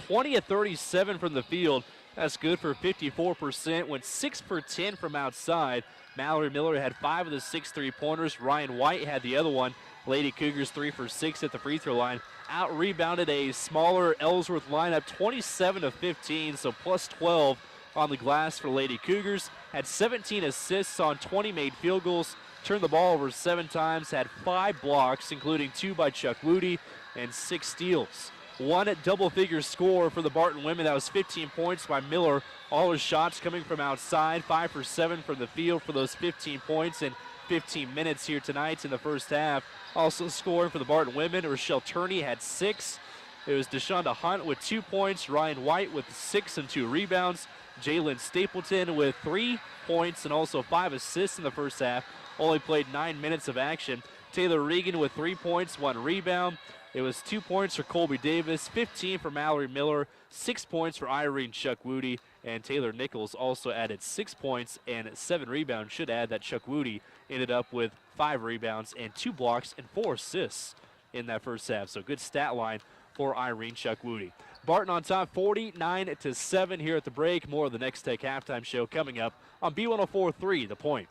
20 of 37 from the field. That's good for 54%. Went 6 for 10 from outside. Mallory Miller had 5 of the 6 3-pointers. Ryan White had the other one. Lady Cougars 3 for 6 at the free throw line. Out-rebounded a smaller Ellsworth lineup, 27 of 15, so plus 12 on the glass for Lady Cougars. Had 17 assists on 20 made field goals. Turned the ball over 7 times. Had 5 blocks, including 2 by Chuck Woody, and 6 steals one double-figure score for the Barton women. That was 15 points by Miller. All her shots coming from outside, 5 for 7 from the field for those 15 points in 15 minutes here tonight in the first half. Also scoring for the Barton women, Rochelle Turney had 6. It was DeShonda Hunt with 2 points, Ryan White with 6 and 2 rebounds, Jalen Stapleton with 3 points and also 5 assists in the first half. Only played 9 minutes of action. Taylor Regan with 3 points, 1 rebound. It was 2 points for Colby Davis, 15 for Mallory Miller, 6 points for Irene Chukwudi, and Taylor Nichols also added 6 points and 7 rebounds. Should add that Chukwudi ended up with 5 rebounds and 2 blocks and 4 assists in that first half. So good stat line for Irene Chukwudi. Barton on top 49-7 here at the break. More of the Next Tech halftime show coming up on B104.3 The Point.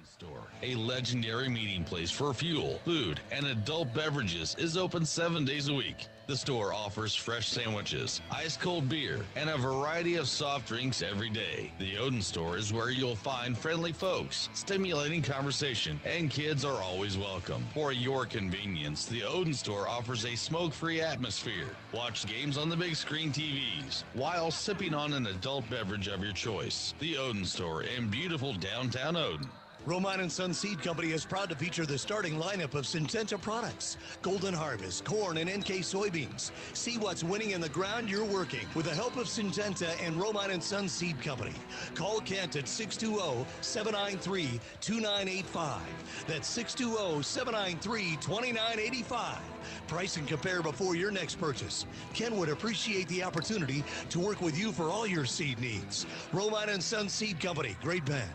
Store, a legendary meeting place for fuel, food, and adult beverages, is open 7 days a week. The store offers fresh sandwiches, ice-cold beer, and a variety of soft drinks every day. The Odin Store is where you'll find friendly folks, stimulating conversation, and kids are always welcome. For your convenience, the Odin Store offers a smoke-free atmosphere. Watch games on the big screen TVs while sipping on an adult beverage of your choice. The Odin Store in beautiful downtown Odin. Roman & Son Seed Company is proud to feature the starting lineup of Syngenta products. Golden Harvest, corn, and NK soybeans. See what's winning in the ground you're working with the help of Syngenta and Roman & Son Seed Company. Call Kent at 620-793-2985. That's 620-793-2985. Price and compare before your next purchase. Ken would appreciate the opportunity to work with you for all your seed needs. Roman & Son Seed Company, great band.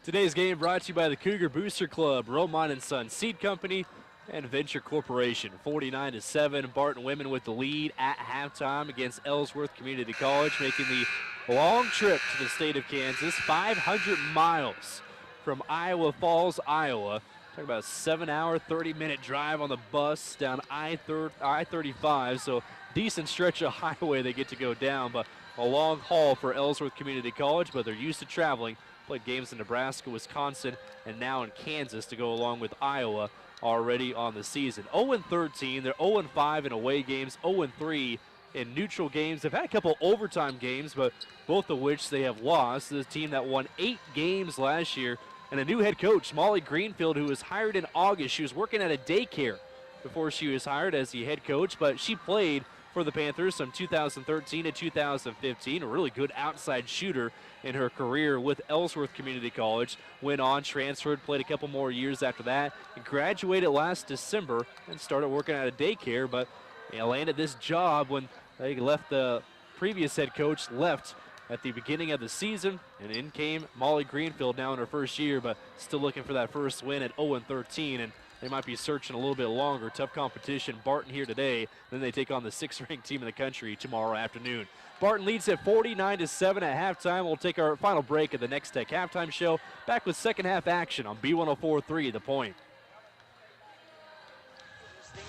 Today's game brought to you by the Cougar Booster Club, Roman & Son Seed Company, and Venture Corporation. 49-7, Barton women with the lead at halftime against Ellsworth Community College, making the long trip to the state of Kansas, 500 miles from Iowa Falls, Iowa. Talking about a 7-hour, 30-minute drive on the bus down I-35, so decent stretch of highway they get to go down, but a long haul for Ellsworth Community College, but they're used to traveling. Played games in Nebraska, Wisconsin, and now in Kansas to go along with Iowa already on the season. 0-13, they're 0-5 in away games, 0-3 in neutral games. They've had a couple overtime games, but both of which they have lost. This is a team that won 8 games last year, and a new head coach, Molly Greenfield, who was hired in August. She was working at a daycare before she was hired as the head coach, but she played for the Panthers from 2013 to 2015, a really good outside shooter in her career with Ellsworth Community College. Went on, transferred, played a couple more years after that, and graduated last December and started working at a daycare, but landed this job when they left. The previous head coach left at the beginning of the season, and in came Molly Greenfield now in her first year, but still looking for that first win at 0-13, and they might be searching a little bit longer. Tough competition. Barton here today. Then they take on the 6th-ranked team in the country tomorrow afternoon. Barton leads at 49-7 at halftime. We'll take our final break of the Next Tech halftime show. Back with second half action on B104.3 The Point.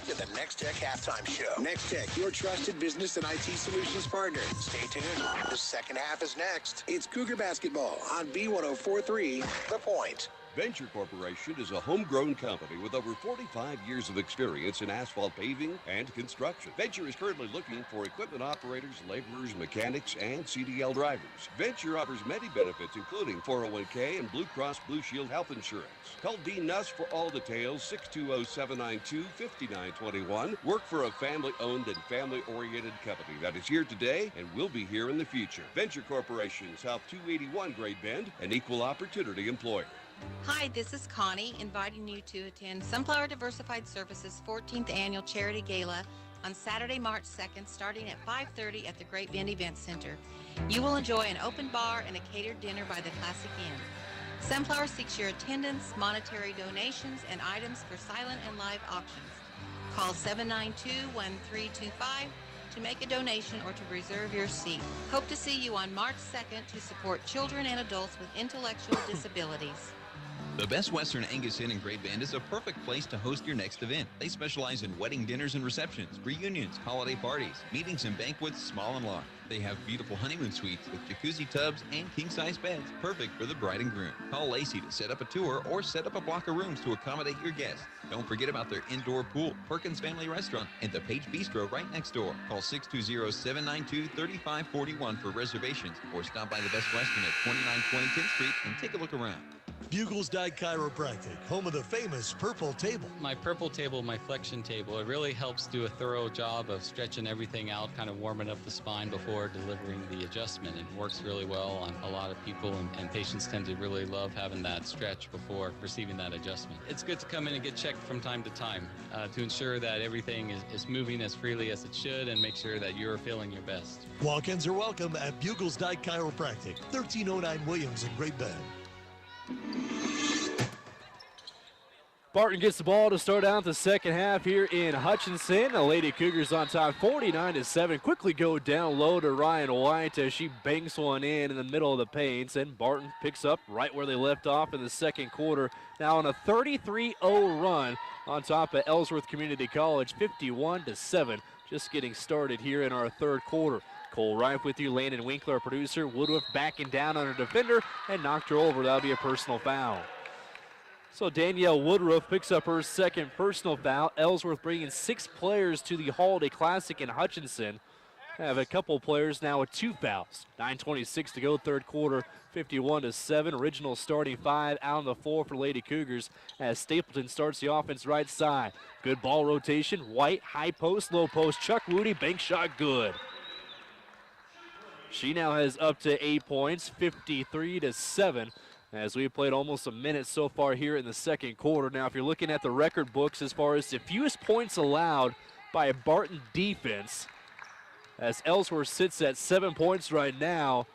To the Next Tech halftime show. Next Tech, your trusted business and IT solutions partner. Stay tuned. The second half is next. It's Cougar basketball on B104.3 The Point. Venture Corporation is a homegrown company with over 45 years of experience in asphalt paving and construction. Venture is currently looking for equipment operators, laborers, mechanics, and CDL drivers. Venture offers many benefits, including 401k and Blue Cross Blue Shield health insurance. Call Dean Nuss for all details, 620-792-5921. Work for a family-owned and family-oriented company that is here today and will be here in the future. Venture Corporation, South 281 Great Bend, an equal opportunity employer. Hi, this is Connie, inviting you to attend Sunflower Diversified Services 14th Annual Charity Gala on Saturday, March 2nd, starting at 5:30 at the Great Bend Event Center. You will enjoy an open bar and a catered dinner by the Classic Inn. Sunflower seeks your attendance, monetary donations, and items for silent and live auctions. Call 792-1325 to make a donation or to reserve your seat. Hope to see you on March 2nd to support children and adults with intellectual disabilities. The Best Western Angus Inn and Great Bend is a perfect place to host your next event. They specialize in wedding dinners and receptions, reunions, holiday parties, meetings and banquets, small and large. They have beautiful honeymoon suites with jacuzzi tubs and king-size beds, perfect for the bride and groom. Call Lacey to set up a tour or set up a block of rooms to accommodate your guests. Don't forget about their indoor pool, Perkins Family Restaurant, and the Page Bistro right next door. Call 620-792-3541 for reservations or stop by the Best Western at 2920 10th Street and take a look around. Bugles Dyke Chiropractic, home of the famous Purple Table. My purple table, my flexion table, it really helps do a thorough job of stretching everything out, kind of warming up the spine before delivering the adjustment. It works really well on a lot of people, and patients tend to really love having that stretch before receiving that adjustment. It's good to come in and get checked from time to time to ensure that everything is moving as freely as it should and make sure that you're feeling your best. Walk-ins are welcome at Bugles Dyke Chiropractic, 1309 Williams in Great Bend. Barton gets the ball to start out the second half here in Hutchinson. The Lady Cougars on top 49-7. Quickly go down low to Ryan White as she banks one in the middle of the paints. And Barton picks up right where they left off in the second quarter. Now on a 33-0 run on top of Ellsworth Community College, 51-7. Just getting started here in our third quarter. Cole Rife with you, Landon Winkler, our producer. Woodruff backing down on her defender and knocked her over. That'll be a personal foul. So Danielle Woodruff picks up her second personal foul. Ellsworth bringing 6 players to the Holiday Classic in Hutchinson. Have a couple players now with 2 fouls. 9:26 to go, third quarter, 51-7. Original starting 5 out on the floor for Lady Cougars as Stapleton starts the offense right side. Good ball rotation. White, high post, low post. Chuck Woody, bank shot, good. She now has up to 8 points, 53-7. As we played almost a minute so far here in the second quarter. Now, if you're looking at the record books as far as the fewest points allowed by a Barton defense, as Ellsworth sits at 7 points right now,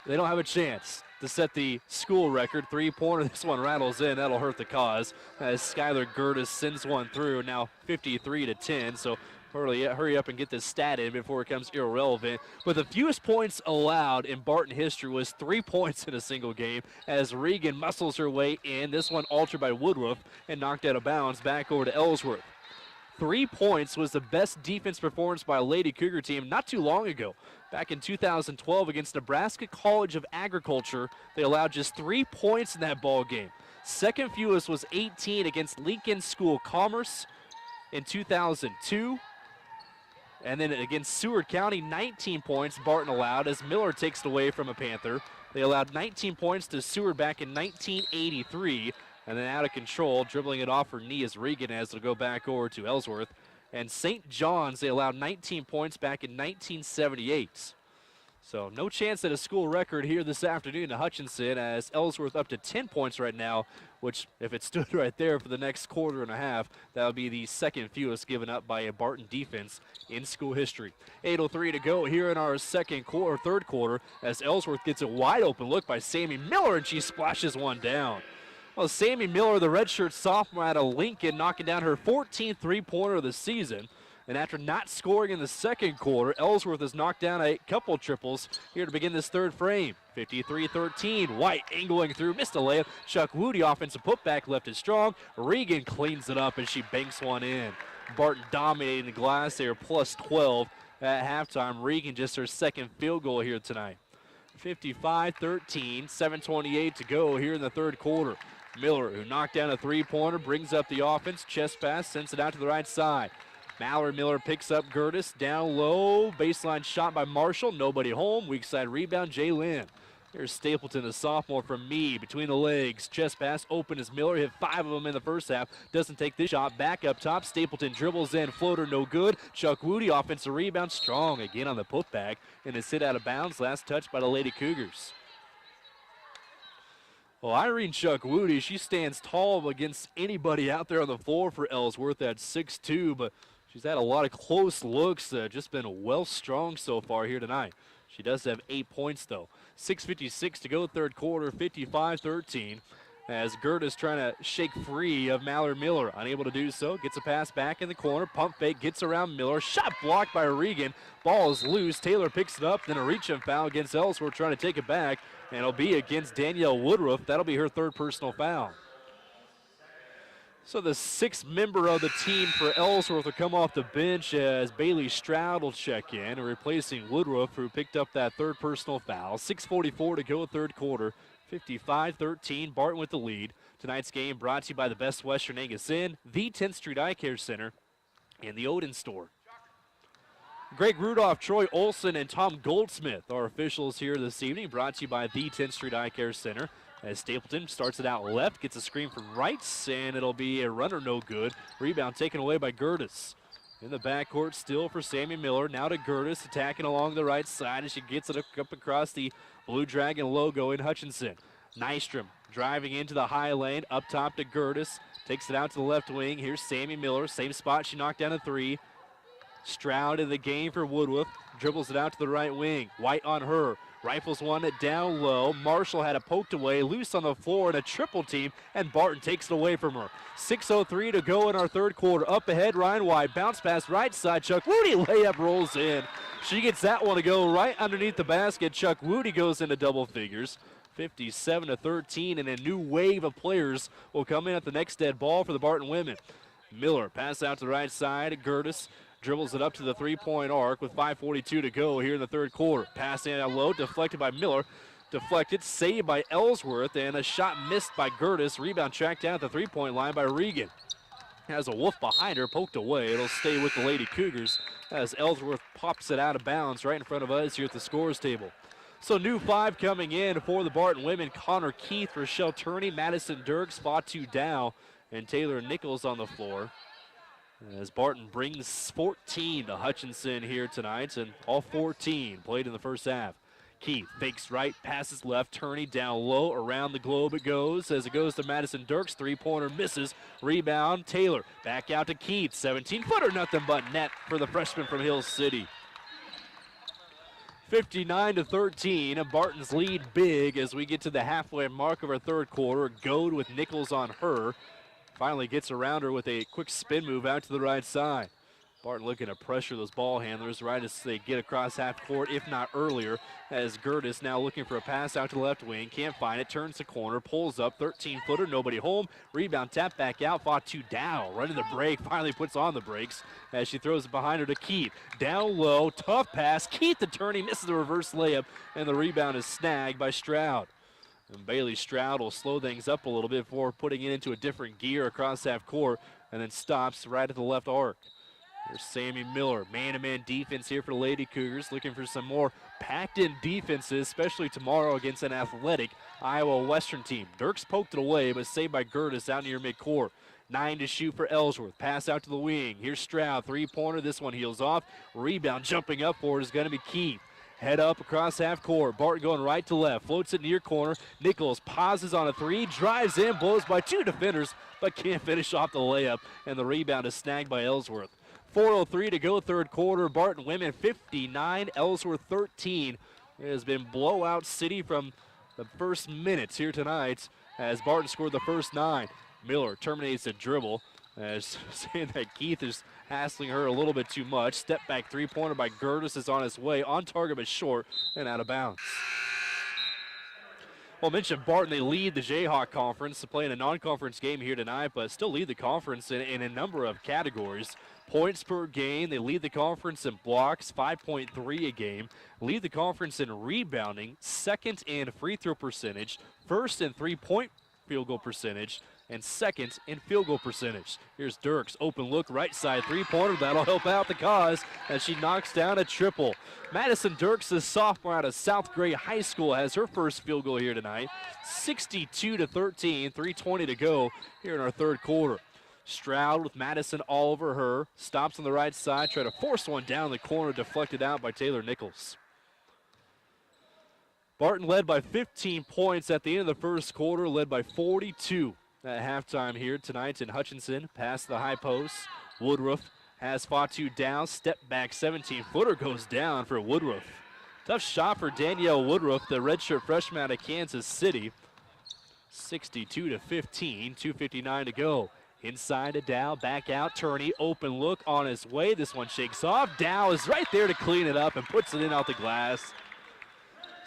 they don't have a chance to set the school record. Three-pointer, this one rattles in. That'll hurt the cause as Skylar Gertis sends one through. Now 53-10, so hurry up and get this stat in before it becomes irrelevant. But the fewest points allowed in Barton history was 3 points in a single game as Regan muscles her way in. This one altered by Woodruff and knocked out of bounds back over to Ellsworth. 3 points was the best defense performance by a Lady Cougar team not too long ago. Back in 2012 against Nebraska College of Agriculture, they allowed just 3 points in that ball game. Second fewest was 18 against Lincoln School Commerce in 2002. And then against Seward County, 19 points Barton allowed as Miller takes it away from a Panther. They allowed 19 points to Seward back in 1983. And then out of control, dribbling it off her knee is Regan as it'll go back over to Ellsworth. And St. John's, they allowed 19 points back in 1978. So no chance at a school record here this afternoon to Hutchinson as Ellsworth up to 10 points right now, which if it stood right there for the next quarter and a half, that would be the second fewest given up by a Barton defense in school history. 8:03 to go here in our third quarter as Ellsworth gets a wide open look by Sammy Miller and she splashes one down. Well, Sammy Miller, the redshirt sophomore out of Lincoln, knocking down her 14th three-pointer of the season. And after not scoring in the second quarter, Ellsworth has knocked down a couple triples here to begin this third frame. 53-13, White angling through, missed a layup. Chuck Woody, offensive putback, left it strong. Regan cleans it up and she banks one in. Barton dominating the glass there, plus 12 at halftime. Regan just her second field goal here tonight. 55-13, 7:28 to go here in the third quarter. Miller, who knocked down a three-pointer, brings up the offense. Chest pass, sends it out to the right side. Mallory Miller picks up Gertis. Down low, baseline shot by Marshall. Nobody home. Weak side rebound, Jay Lynn. Here's Stapleton, the sophomore from Meade. Between the legs, chest pass, open as Miller. Hit 5 of them in the first half. Doesn't take this shot. Back up top. Stapleton dribbles in. Floater no good. Chuck Woody, offensive rebound. Strong again on the putback. And it's hit out of bounds. Last touch by the Lady Cougars. Well, Irene Chuck Woody, she stands tall against anybody out there on the floor for Ellsworth at 6'2", but she's had a lot of close looks, just been well strong so far here tonight. She does have 8 points, though. 6:56 to go, third quarter, 55-13. As Gertis trying to shake free of Mallory Miller. Unable to do so. Gets a pass back in the corner. Pump fake, gets around Miller. Shot blocked by Regan. Ball is loose. Taylor picks it up. Then a reach-in foul against Ellsworth trying to take it back. And it'll be against Danielle Woodruff. That'll be her third personal foul. So the sixth member of the team for Ellsworth will come off the bench as Bailey Stroud will check in, replacing Woodruff, who picked up that third personal foul. 6:44 to go, third quarter. 55-13, Barton with the lead. Tonight's game brought to you by the Best Western Angus Inn, the 10th Street Eye Care Center, and the Odin Store. Greg Rudolph, Troy Olson, and Tom Goldsmith are officials here this evening, brought to you by the 10th Street Eye Care Center. As Stapleton starts it out left, gets a screen from right, and it'll be a runner no good. Rebound taken away by Gertis. In the backcourt still for Sammy Miller. Now to Gertis, attacking along the right side as she gets it up across the Blue Dragon logo in Hutchinson. Nystrom driving into the high lane, up top to Gertis. Takes it out to the left wing. Here's Sammy Miller, same spot she knocked down a three. Stroud in the game for Woodruff. Dribbles it out to the right wing. White on her. Rifles one it down low. Marshall had it poked away, loose on the floor in a triple team, and Barton takes it away from her. 6:03 to go in our third quarter. Up ahead, Ryan White. Bounce pass right side. Chuck Woody layup rolls in. She gets that one to go right underneath the basket. Chuck Woody goes into double figures. 57-13, and a new wave of players will come in at the next dead ball for the Barton women. Miller pass out to the right side. Gertis dribbles it up to the three-point arc with 5:42 to go here in the third quarter. Pass in out low, deflected by Miller. Deflected, saved by Ellsworth, and a shot missed by Gertis. Rebound tracked down at the three-point line by Regan. Has a wolf behind her, poked away. It'll stay with the Lady Cougars as Ellsworth pops it out of bounds right in front of us here at the scores table. So new five coming in for the Barton women. Connor Keith, Rochelle Turney, Madison Dirks, Fatu Dow, and Taylor Nichols on the floor. As Barton brings 14 to Hutchinson here tonight, and all 14 played in the first half. Keith fakes right, passes left, Turney down low, around the globe it goes as it goes to Madison Dirks. Three-pointer misses, rebound, Taylor. Back out to Keith, 17-footer, nothing but net for the freshman from Hill City. 59-13, and Barton's lead big as we get to the halfway mark of our third quarter. Goad with Nichols on her. Finally gets around her with a quick spin move out to the right side. Barton looking to pressure those ball handlers right as they get across half court, if not earlier, as Gertis now looking for a pass out to the left wing. Can't find it, turns the corner, pulls up, 13-footer, nobody home. Rebound, tap back out, Fatu Dow running the break, finally puts on the brakes as she throws it behind her to Keith. Down low, tough pass, Keith the turning, misses the reverse layup, and the rebound is snagged by Stroud. And Bailey Stroud will slow things up a little bit before putting it into a different gear across half court, and then stops right at the left arc. There's Sammy Miller, man-to-man defense here for the Lady Cougars, looking for some more packed-in defenses, especially tomorrow against an athletic Iowa Western team. Dirks poked it away, but saved by Gertis out near midcourt. 9 to shoot for Ellsworth. Pass out to the wing. Here's Stroud, three-pointer. This one heels off. Rebound jumping up for it is going to be Keith. Head up across half court. Barton going right to left. Floats it near corner. Nichols pauses on a three. Drives in. Blows by two defenders. But can't finish off the layup. And the rebound is snagged by Ellsworth. 4:03 to go third quarter. Barton women 59. Ellsworth 13. It has been blowout city from the first minutes here tonight as Barton scored the first 9. Miller terminates the dribble. As saying that Keith is hassling her a little bit too much. Step back three-pointer by Gertis is on his way. On target but short and out of bounds. Well, I mentioned Barton, they lead the Jayhawk Conference, playing a non-conference game here tonight, but still lead the conference in a number of categories. Points per game, they lead the conference in blocks, 5.3 a game. Lead the conference in rebounding, second in free throw percentage, first in three-point field goal percentage, and second in field goal percentage. Here's Dirks, open look, right side three-pointer. That'll help out the cause as she knocks down a triple. Madison Dirks, the sophomore out of South Gray High School, has her first field goal here tonight. 62-13, 3:20 to go here in our third quarter. Stroud with Madison all over her. Stops on the right side, try to force one down the corner, deflected out by Taylor Nichols. Barton led by 15 points at the end of the first quarter, led by 42 at halftime here tonight in Hutchinson. Past the high post. Woodruff has Fatu down. Step back 17-footer goes down for Woodruff. Tough shot for Danielle Woodruff, the redshirt freshman out of Kansas City. 62-15, 2:59 to go. Inside to Dow, back out, Turney, open look on his way. This one shakes off. Dow is right there to clean it up and puts it in out the glass.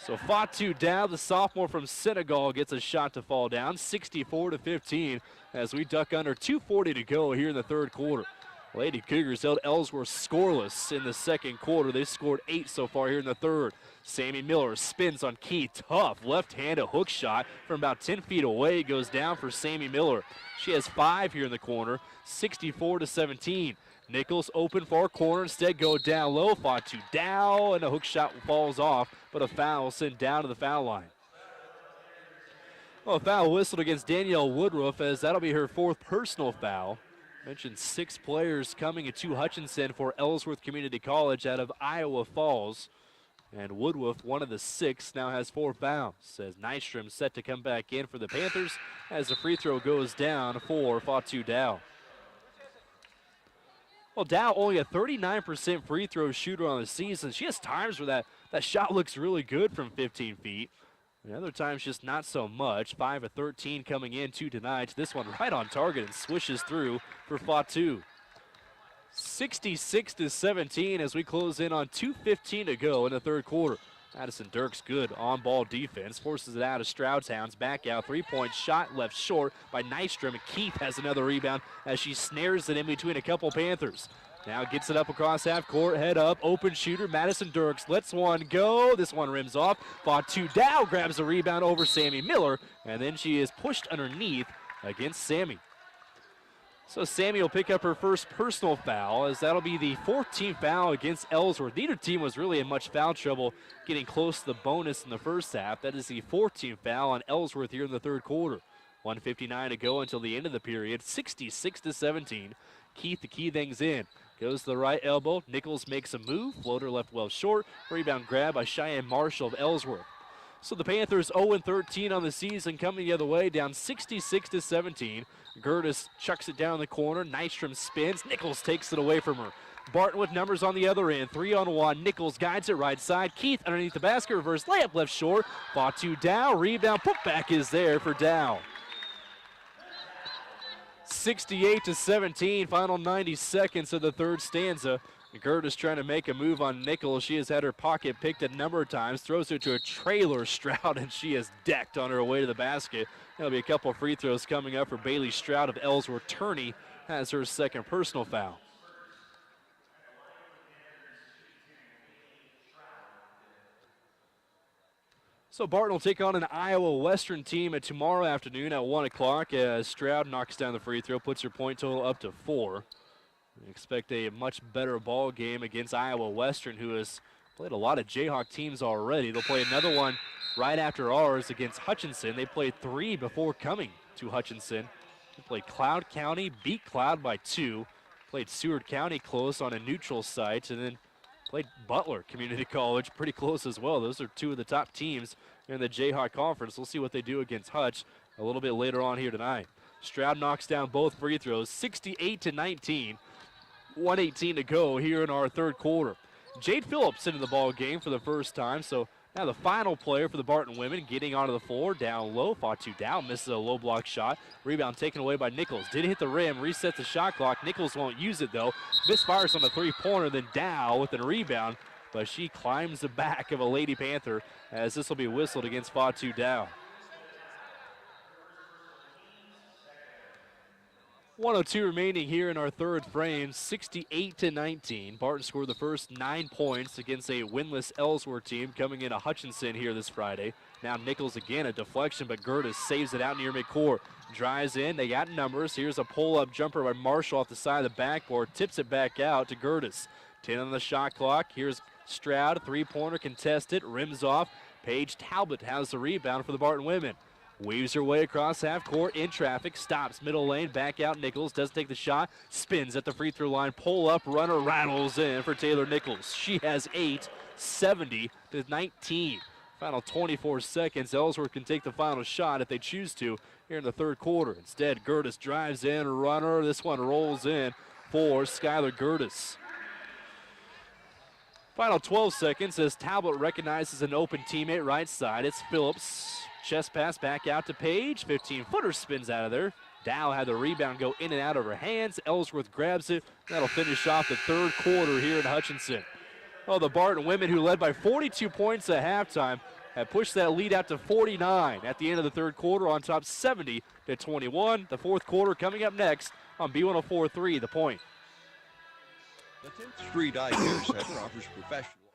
So Fatu Dow, the sophomore from Senegal, gets a shot to fall down, 64-15, as we duck under 2:40 to go here in the third quarter. Lady Cougars held Ellsworth scoreless in the second quarter. They scored 8 so far here in the third. Sammy Miller spins on Key, tough left-handed hook shot from about 10 feet away. Goes down for Sammy Miller. She has 5 here in the corner, 64-17. Nichols open far corner, instead go down low. Fatu Dow, and a hook shot falls off, but a foul sent down to the foul line. Well, a foul whistled against Danielle Woodruff, as that'll be her 4th personal foul. Mentioned 6 players coming into Hutchinson for Ellsworth Community College out of Iowa Falls. And Woodruff, one of the 6, now has 4 fouls, as Nystrom set to come back in for the Panthers as the free throw goes down for Fatu Dow. Well, Dow only a 39% free throw shooter on the season. She has times where that shot looks really good from 15 feet. And other times just not so much. 5 of 13 coming in tonight. This one right on target and swishes through for Fatu. 66-17 as we close in on 2:15 to go in the third quarter. Madison Dirks good on-ball defense, forces it out of Stroudtown's back out. 3-point shot left short by Nystrom, and Keith has another rebound as she snares it in between a couple Panthers. Now gets it up across half court, head up, open shooter, Madison Dirks lets one go. This one rims off. Fatu Dow grabs a rebound over Sammy Miller, and then she is pushed underneath against Sammy. So Sammy will pick up her first personal foul, as that'll be the 14th foul against Ellsworth. Neither team was really in much foul trouble, getting close to the bonus in the first half. That is the 14th foul on Ellsworth here in the third quarter. 1:59 to go until the end of the period. 66-17. Keith the key things in. Goes to the right elbow. Nichols makes a move. Floater left well short. Rebound grab by Cheyenne Marshall of Ellsworth. So the Panthers 0-13 on the season, coming the other way, down 66-17. Gertis chucks it down the corner. Nystrom spins. Nichols takes it away from her. Barton with numbers on the other end. 3-on-1. Nichols guides it right side. Keith underneath the basket. Reverse layup left short. Fatu Dow. Rebound. Putback is there for Dow. 68-17. Final 90 seconds of the third stanza. Gertis trying to make a move on Nichols. She has had her pocket picked a number of times. Throws her to a trailer Stroud, and she is decked on her way to the basket. There'll be a couple of free throws coming up for Bailey Stroud of Ellsworth. Turney has her second personal foul. So Barton will take on an Iowa Western team tomorrow afternoon at 1 o'clock as Stroud knocks down the free throw, puts her point total up to 4. We expect a much better ball game against Iowa Western, who has played a lot of Jayhawk teams already. They'll play another one right after ours against Hutchinson. They played 3 before coming to Hutchinson. They played Cloud County, beat Cloud by 2. Played Seward County close on a neutral site, and then played Butler Community College pretty close as well. Those are 2 of the top teams in the Jayhawk Conference. We'll see what they do against Hutch a little bit later on here tonight. Stroud knocks down both free throws, 68-19. 1:18 to go here in our third quarter. Jade Phillips into the ball game for the first time, so now the final player for the Barton women getting onto the floor. Down low, Fatu Dow misses a low block shot. Rebound taken away by Nichols. Did hit the rim, resets the shot clock. Nichols won't use it though. Misfires on the three-pointer, then Dow with a rebound, but she climbs the back of a Lady Panther as this will be whistled against Fatu Dow. 1:02 remaining here in our third frame, 68-19. Barton scored the first 9 points against a winless Ellsworth team coming into Hutchinson here this Friday. Now Nichols again, a deflection, but Gertis saves it out near midcourt. Drives in, they got numbers. Here's a pull-up jumper by Marshall off the side of the backboard. Tips it back out to Gertis. 10 on the shot clock. Here's Stroud, three-pointer contested, rims off. Paige Talbot has the rebound for the Barton women. Weaves her way across half court in traffic, stops middle lane, back out Nichols, doesn't take the shot, spins at the free throw line, pull up, runner rattles in for Taylor Nichols. She has 8, 70-19. Final 24 seconds. Ellsworth can take the final shot if they choose to here in the third quarter. Instead, Gertis drives in, runner. This one rolls in for Skylar Gertis. Final 12 seconds as Talbot recognizes an open teammate right side. It's Phillips. Chest pass back out to Page. 15-footer spins out of there. Dow had the rebound go in and out of her hands. Ellsworth grabs it. That'll finish off the third quarter here in Hutchinson. Well, the Barton women, who led by 42 points at halftime, have pushed that lead out to 49 at the end of the third quarter, on top 70-21. The fourth quarter coming up next on B104.3 The Point. The 10th Street Eye Care Center offers professional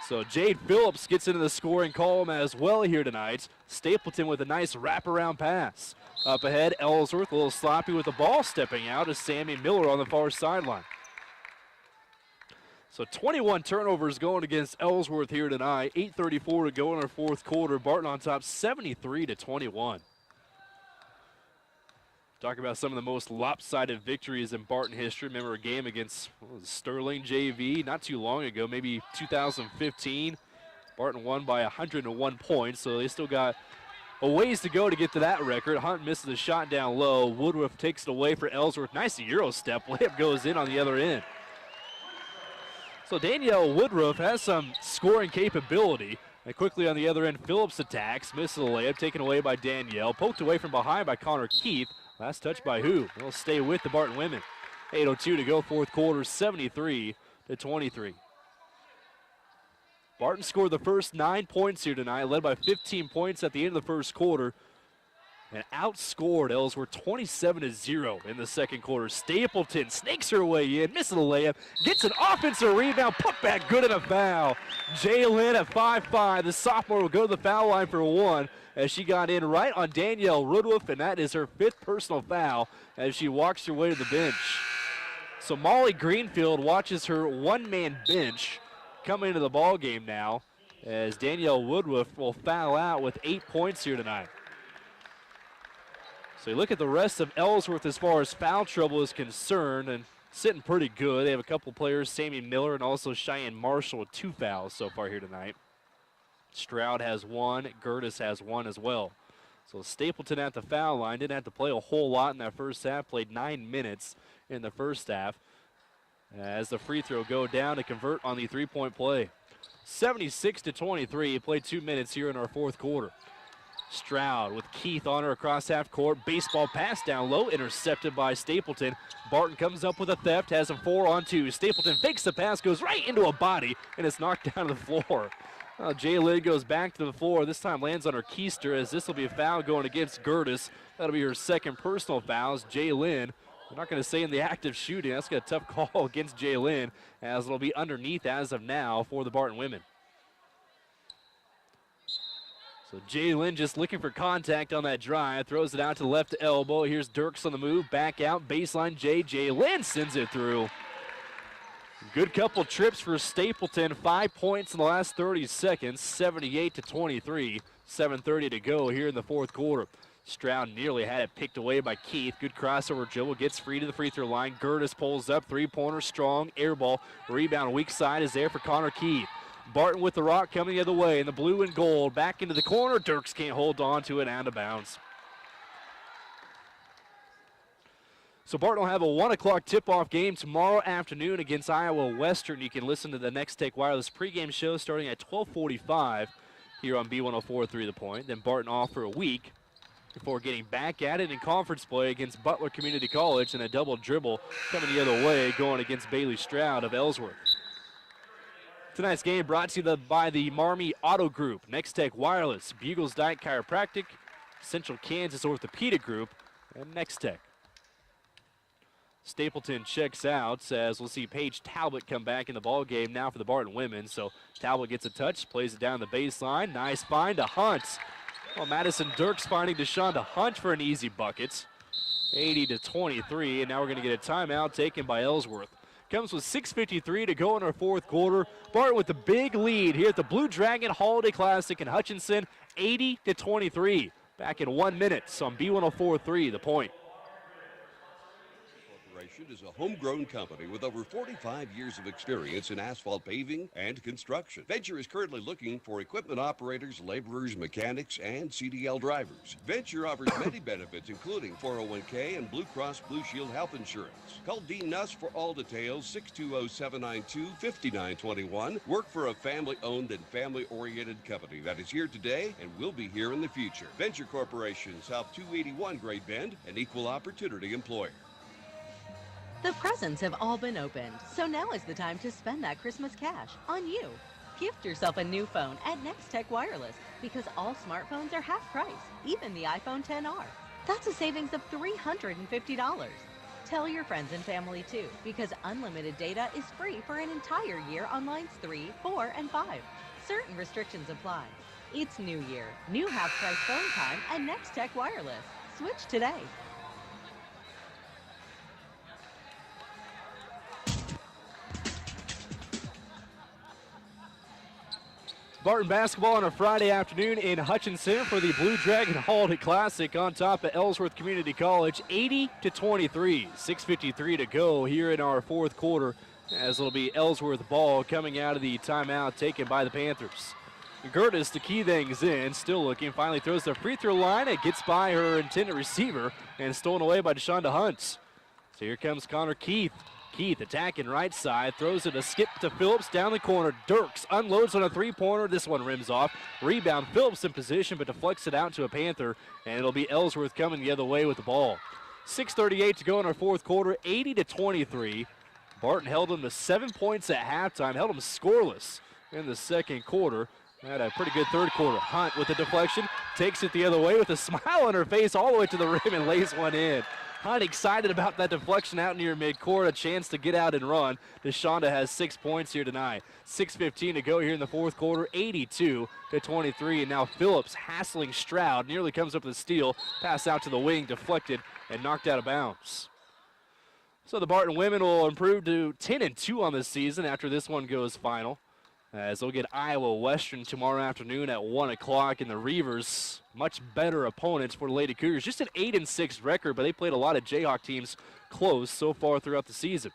So Jade Phillips gets into the scoring column as well here tonight. Stapleton with a nice wraparound pass. Up ahead, Ellsworth a little sloppy with the ball. Stepping out is Sammy Miller on the far sideline. So 21 turnovers going against Ellsworth here tonight. 8:34 to go in our fourth quarter. Barton on top 73-21. Talk about some of the most lopsided victories in Barton history. Remember a game against Sterling JV not too long ago, maybe 2015. Barton won by 101 points, so they still got a ways to go to get to that record. Hunt misses the shot down low. Woodruff takes it away for Ellsworth. Nice Euro step. Layup goes in on the other end. So Danielle Woodruff has some scoring capability. And quickly on the other end, Phillips attacks. Misses the layup, taken away by Danielle. Poked away from behind by Connor Keith. Last touch by who? They'll stay with the Barton women. 8:02 to go, fourth quarter, 73-23. Barton scored the first 9 points here tonight, led by 15 points at the end of the first quarter, and outscored Ellsworth 27-0 in the second quarter. Stapleton snakes her way in, misses the layup, gets an offensive rebound, put back good and a foul. Jaylin at 5'5", the sophomore will go to the foul line for one, as she got in right on Danielle Woodruff, and that is her 5th personal foul as she walks her way to the bench. So Molly Greenfield watches her one-man bench come into the ball game now, as Danielle Woodruff will foul out with 8 points here tonight. So you look at the rest of Ellsworth as far as foul trouble is concerned, and sitting pretty good. They have a couple players, Sammy Miller and also Cheyenne Marshall, with 2 fouls so far here tonight. Stroud has 1, Gertis has 1 as well. So Stapleton at the foul line, didn't have to play a whole lot in that first half, played 9 minutes in the first half. As the free throw go down to convert on the three-point play. 76-23, played 2 minutes here in our fourth quarter. Stroud with Keith on her across half court. Baseball pass down low, intercepted by Stapleton. Barton comes up with a theft, has a 4-on-2. Stapleton fakes the pass, goes right into a body, and it's knocked down to the floor. Jaylin goes back to the floor. This time lands on her keister, as this will be a foul going against Gertis. That'll be her second personal foul. Jaylin, I'm not going to say in the act of shooting. That's got a tough call against Jaylin, as it'll be underneath as of now for the Barton women. So Jaylin just looking for contact on that drive. Throws it out to the left elbow. Here's Dirks on the move. Back out. Baseline Jaylin sends it through. Good couple trips for Stapleton. 5 points in the last 30 seconds. 78-23. 7:30 to go here in the fourth quarter. Stroud nearly had it picked away by Keith. Good crossover dribble. Gets free to the free throw line. Gertis pulls up. Three-pointer strong. Air ball. Rebound weak side is there for Connor Keith. Barton with the rock coming the other way in the blue and gold. Back into the corner. Dirks can't hold on to it, out of bounds. So Barton will have a 1 o'clock tip-off game tomorrow afternoon against Iowa Western. You can listen to the Next Tech Wireless pregame show starting at 12:45 here on B104.3 The Point. Then Barton off for a week before getting back at it in conference play against Butler Community College, and a double dribble coming the other way going against Bailey Stroud of Ellsworth. Tonight's game brought to you by the Marmy Auto Group, Next Tech Wireless, Bugles Diet Chiropractic, Central Kansas Orthopedic Group, and Next Tech. Stapleton checks out, as we'll see Paige Talbot come back in the ball game now for the Barton women. So Talbot gets a touch, plays it down the baseline. Nice find to Hunt. Well, Madison Dirks finding DeShonda Hunt for an easy bucket. 80-23, and now we're going to get a timeout taken by Ellsworth. Comes with 6:53 to go in our fourth quarter. Barton with the big lead here at the Blue Dragon Holiday Classic in Hutchinson, 80-23. Back in 1 minute on B104.3 The Point. Is a homegrown company with over 45 years of experience in asphalt paving and construction. Venture is currently looking for equipment operators, laborers, mechanics, and CDL drivers. Venture offers many benefits, including 401k and Blue Cross Blue Shield health insurance. Call Dean Nuss for all details, 620-792-5921. Work for a family-owned and family-oriented company that is here today and will be here in the future. Venture Corporation, South 281 Great Bend, an equal opportunity employer. The presents have all been opened, so now is the time to spend that Christmas cash on you. Gift yourself a new phone at Next Tech Wireless, because all smartphones are half price, even the iPhone XR. That's a savings of $350. Tell your friends and family too, because unlimited data is free for an entire year on lines 3, 4, and 5. Certain restrictions apply. It's New Year. New half-price phone time at Next Tech Wireless. Switch today. Barton basketball on a Friday afternoon in Hutchinson for the Blue Dragon Holiday Classic on top of Ellsworth Community College, 80-23. 6:53 to go here in our fourth quarter, as it'll be Ellsworth ball coming out of the timeout taken by the Panthers. Gertis to key things in, still looking, finally throws the free throw line. It gets by her intended receiver and stolen away by DeShonda Hunt. So here comes Connor Keith. Keith attacking right side, throws it a skip to Phillips down the corner. Dirks unloads on a three-pointer. This one rims off. Rebound, Phillips in position, but deflects it out to a Panther, and it'll be Ellsworth coming the other way with the ball. 6:38 to go in our fourth quarter, 80-23. Barton held them to 7 points at halftime, held them scoreless in the second quarter. Had a pretty good third quarter. Hunt with the deflection, takes it the other way with a smile on her face all the way to the rim and lays one in. Hunt excited about that deflection out near midcourt, a chance to get out and run. DeShonda has 6 points here tonight. 6:15 to go here in the fourth quarter, 82-23. And now Phillips hassling Stroud, nearly comes up with a steal. Pass out to the wing, deflected and knocked out of bounds. So the Barton women will improve to 10-2 on this season after this one goes final, as they'll get Iowa Western tomorrow afternoon at 1 o'clock. And the Reavers, much better opponents for the Lady Cougars. Just an 8-6 record, but they played a lot of Jayhawk teams close so far throughout the season.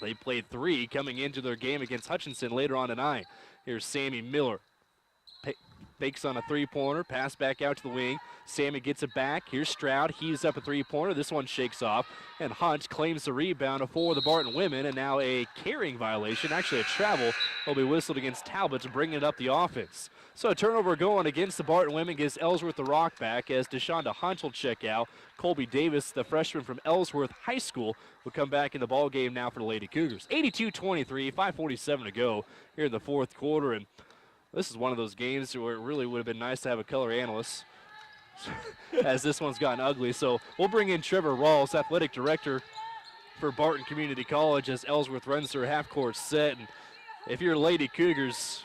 They played 3 coming into their game against Hutchinson later on tonight. Here's Sammy Miller. Fakes on a three-pointer, pass back out to the wing. Sammy gets it back. Here's Stroud, heaves up a three-pointer. This one shakes off, and Hunt claims the rebound for the Barton women, and now a carrying violation, actually a travel, will be whistled against Talbot to bring it up the offense. So a turnover going against the Barton women gives Ellsworth the rock back, as DeShonda Hunt will check out. Colby Davis, the freshman from Ellsworth High School, will come back in the ball game now for the Lady Cougars. 82-23, 5:47 to go here in the fourth quarter, and this is one of those games where it really would have been nice to have a color analyst, as this one's gotten ugly. So we'll bring in Trevor Rawls, athletic director for Barton Community College, as Ellsworth runs their half-court set. And if you're Lady Cougars,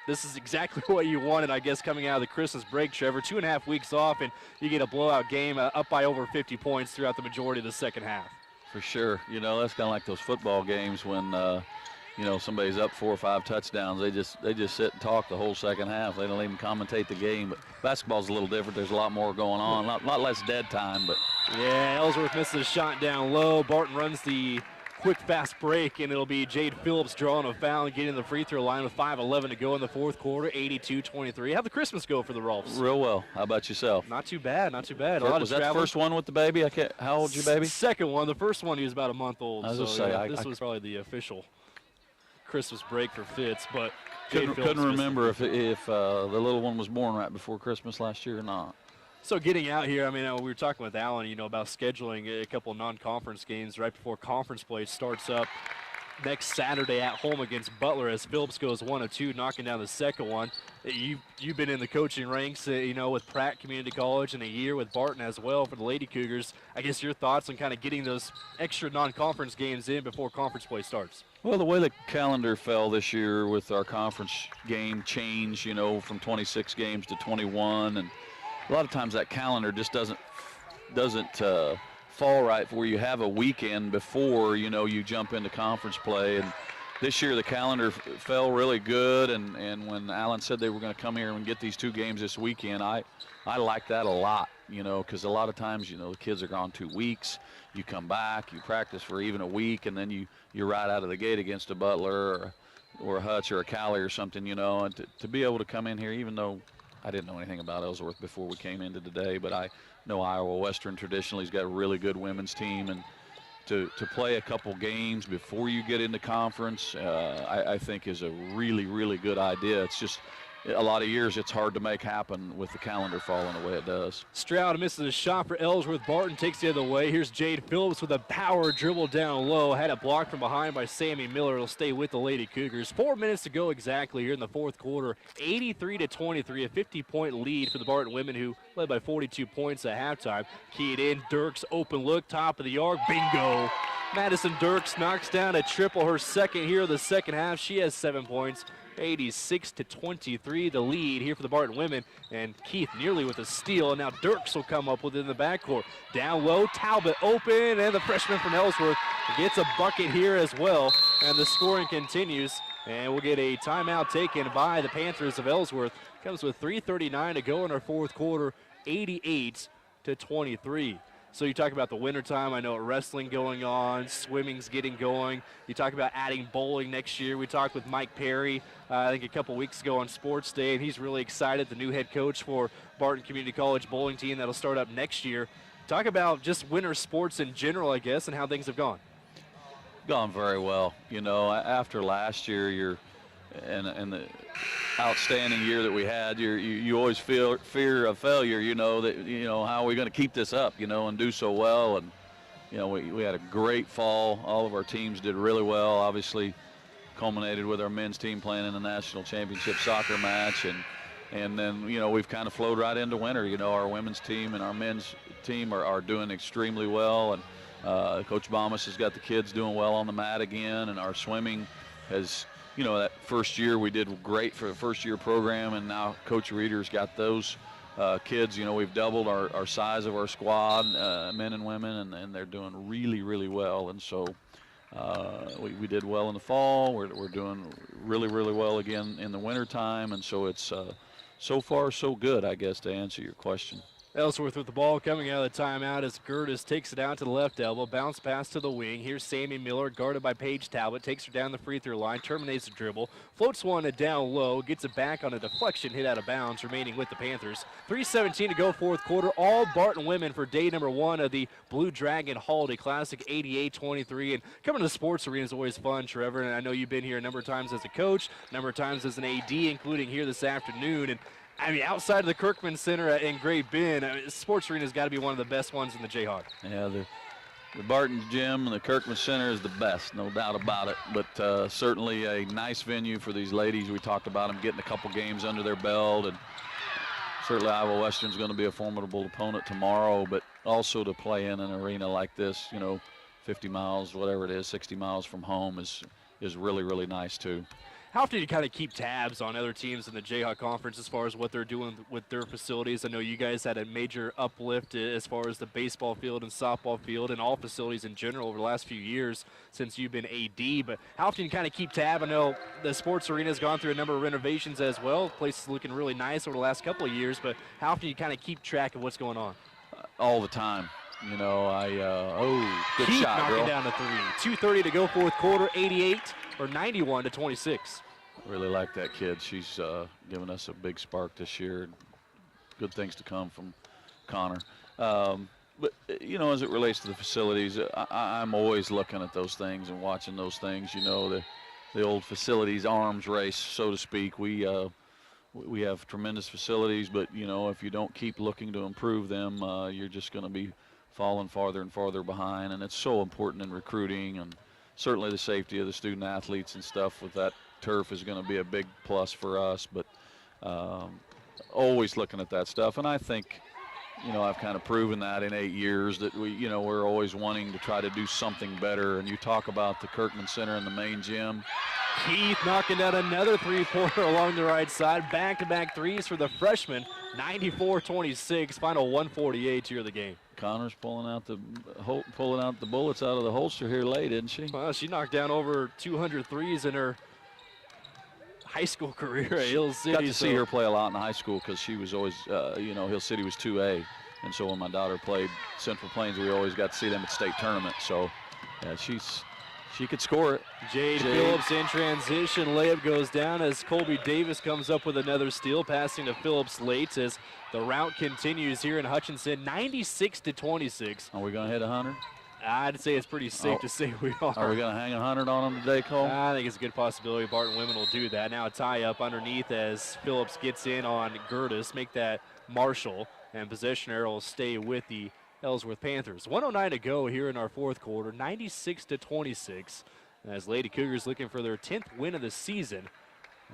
this is exactly what you wanted, I guess, coming out of the Christmas break, Trevor. 2.5 weeks off, and you get a blowout game up by over 50 points throughout the majority of the second half. For sure. You know, that's kind of like those football games when you know, somebody's up 4 or 5 touchdowns. They just sit and talk the whole second half. They don't even commentate the game. But basketball's a little different. There's a lot more going on. A lot less dead time. But yeah, Ellsworth misses a shot down low. Barton runs the quick, fast break, and it'll be Jade Phillips drawing a foul and getting the free throw line with 5:11 to go in the fourth quarter. 82-23. How'd the Christmas go for the Rolfs? Real well. How about yourself? Not too bad. Not too bad. Was that the first one with the baby? How old's your baby? Second one. The first one, he was about a month old. I was so just say, yeah, this was probably the official Christmas break for Fitz, but couldn't remember if the little one was born right before Christmas last year or not. So getting out here, I mean, we were talking with Alan, you know, about scheduling a couple of non-conference games right before conference play starts up next Saturday at home against Butler, as Phillips goes 1 of 2, knocking down the second one. You've been in the coaching ranks, you know, with Pratt Community College, and a year with Barton as well for the Lady Cougars. I guess your thoughts on kind of getting those extra non-conference games in before conference play starts? Well, the way the calendar fell this year with our conference game change, you know, from 26 games to 21, and a lot of times that calendar just doesn't fall right where you have a weekend before, you know, you jump into conference play. And this year the calendar fell really good, and when Alan said they were going to come here and get these 2 games this weekend, I like that a lot, you know, because a lot of times, you know, the kids are gone 2 weeks. You come back, you practice for even a week, and then you're right out of the gate against a Butler or a Hutch or a Cali or something, you know. And to be able to come in here, even though I didn't know anything about Ellsworth before we came into today, but I know Iowa Western traditionally has got a really good women's team, and to play a couple games before you get into conference, I think is a really, really good idea. It's just a lot of years it's hard to make happen with the calendar falling the way it does. Stroud misses a shot for Ellsworth. Barton takes the other way. Here's Jade Phillips with a power dribble down low. Had it blocked from behind by Sammy Miller. It'll stay with the Lady Cougars. 4 minutes to go exactly here in the fourth quarter. 83-23, a 50-point lead for the Barton women, who led by 42 points at halftime. Keyed in, Dirks open look, top of the arc, bingo. Madison Dirks knocks down a triple, her second here of the second half. She has 7 points. 86-23, the lead here for the Barton women, and Keith nearly with a steal, and now Dirks will come up within the backcourt. Down low, Talbot open, and the freshman from Ellsworth gets a bucket here as well, and the scoring continues, and we'll get a timeout taken by the Panthers of Ellsworth. Comes with 3:39 to go in our fourth quarter, 88-23. So you talk about the wintertime. I know wrestling going on, swimming's getting going. You talk about adding bowling next year. We talked with Mike Perry, I think a couple weeks ago on Sports Day, and he's really excited, the new head coach for Barton Community College bowling team that'll start up next year. Talk about just winter sports in general, I guess, and how things have gone. Gone very well. You know, after last year, and the outstanding year that we had, you always feel fear of failure, how are we going to keep this up, and do so well. And, we had a great fall. All of our teams did really well, obviously culminated with our men's team playing in the national championship soccer match. And then, we've kind of flowed right into winter. Our women's team and our men's team are doing extremely well. And Coach Bomas has got the kids doing well on the mat again. And our swimming has, that first year we did great for the first year program, and now Coach Reeder's got those kids. We've doubled our size of our squad, men and women, and they're doing really, really well. And so we did well in the fall. We're doing really, really well again in the wintertime, and so it's so far so good, I guess, to answer your question. Ellsworth with the ball coming out of the timeout as Gertis takes it out to the left elbow. Bounce pass to the wing. Here's Sammy Miller, guarded by Paige Talbot. Takes her down the free throw line, terminates the dribble, floats one down low, gets it back on a deflection, hit out of bounds, remaining with the Panthers. 3:17 to go fourth quarter. All Barton women for day number one of the Blue Dragon Holiday Classic, 88-23. And coming to the sports arena is always fun, Trevor. And I know you've been here a number of times as a coach, a number of times as an AD, including here this afternoon. And outside of the Kirkman Center in Great Bend, sports arena's got to be one of the best ones in the Jayhawk. Yeah, the Barton Gym and the Kirkman Center is the best, no doubt about it. But certainly a nice venue for these ladies. We talked about them getting a couple games under their belt, and certainly Iowa Western's going to be a formidable opponent tomorrow. But also to play in an arena like this, 50 miles, whatever it is, 60 miles from home is really, really nice too. How often do you kind of keep tabs on other teams in the Jayhawk Conference as far as what they're doing with their facilities? I know you guys had a major uplift as far as the baseball field and softball field and all facilities in general over the last few years since you've been AD. But how often do you kind of keep tab? I know the sports arena has gone through a number of renovations as well. The place is looking really nice over the last couple of years. But how often do you kind of keep track of what's going on? All the time. Good Keith shot, knocking girl. down the three. 2:30 to go fourth quarter, 91-26. Really like that kid. She's given us a big spark this year. Good things to come from Connor. But, as it relates to the facilities, I'm always looking at those things and watching those things. The old facilities arms race, so to speak. We have tremendous facilities, but, if you don't keep looking to improve them, you're just going to be falling farther and farther behind. And it's so important in recruiting, and certainly the safety of the student athletes and stuff with that turf is going to be a big plus for us, but always looking at that stuff. And I think, I've kind of proven that in 8 years that we're always wanting to try to do something better. And you talk about the Kirkman Center and the main gym. Keith knocking down another three-pointer along the right side. Back-to-back threes for the freshman. 94-26, final 148 here of the game. Connor's pulling out the bullets out of the holster here late, isn't she? Well, she knocked down over 200 threes in her high school career at Hill City. Got to see her play a lot in high school because she was always, Hill City was 2A. And so when my daughter played Central Plains, we always got to see them at state tournament. So, yeah, she could score it. Jade Phillips in transition. Layup goes down as Colby Davis comes up with another steal, passing to Phillips late as the rout continues here in Hutchinson, 96-26. Are we going to hit 100? I'd say it's pretty safe to say we are. Are we going to hang 100 on them today, Cole? I think it's a good possibility Barton women will do that. Now a tie-up underneath as Phillips gets in on Gertis, make that Marshall, and possession arrow will stay with the Ellsworth Panthers. 1:09 to go here in our fourth quarter, 96-26, as Lady Cougars looking for their 10th win of the season,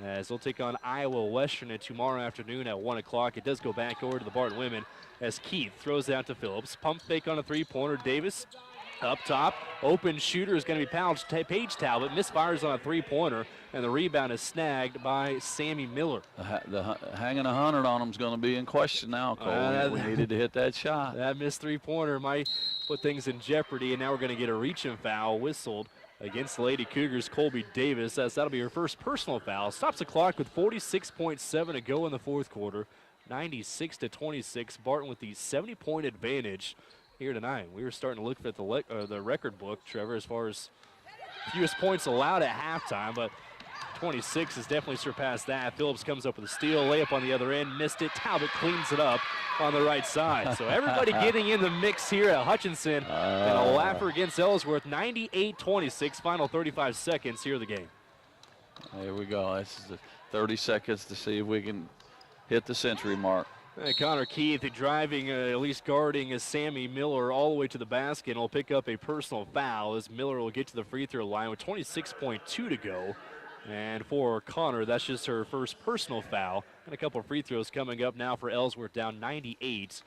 as they'll take on Iowa Western tomorrow afternoon at 1 o'clock. It does go back over to the Barton women as Keith throws out to Phillips. Pump fake on a three-pointer. Davis up top. Open shooter is going to be Paige Talbot. Misfires on a three-pointer, and the rebound is snagged by Sammy Miller. Hanging 100 on them is going to be in question now, Cole. We needed to hit that shot. That missed three-pointer might put things in jeopardy, and now we're going to get a reach-in foul whistled against the Lady Cougars. Colby Davis, that'll be her first personal foul. Stops the clock with 46.7 to go in the fourth quarter. 96-26. Barton with the 70-point advantage here tonight. We were starting to look at the record book, Trevor, as far as fewest points allowed at halftime, but 26 has definitely surpassed that. Phillips comes up with a steal, layup on the other end, missed it. Talbot cleans it up on the right side. So everybody getting in the mix here at Hutchinson, and a laugher against Ellsworth. 98-26, final 35 seconds here of the game. Here we go. This is the 30 seconds to see if we can hit the century mark. Connor Keith driving, at least guarding, as Sammy Miller all the way to the basket, and will pick up a personal foul as Miller will get to the free throw line with 26.2 to go. And for Connor, that's just her first personal foul. And a couple of free throws coming up now for Ellsworth, down 98-26.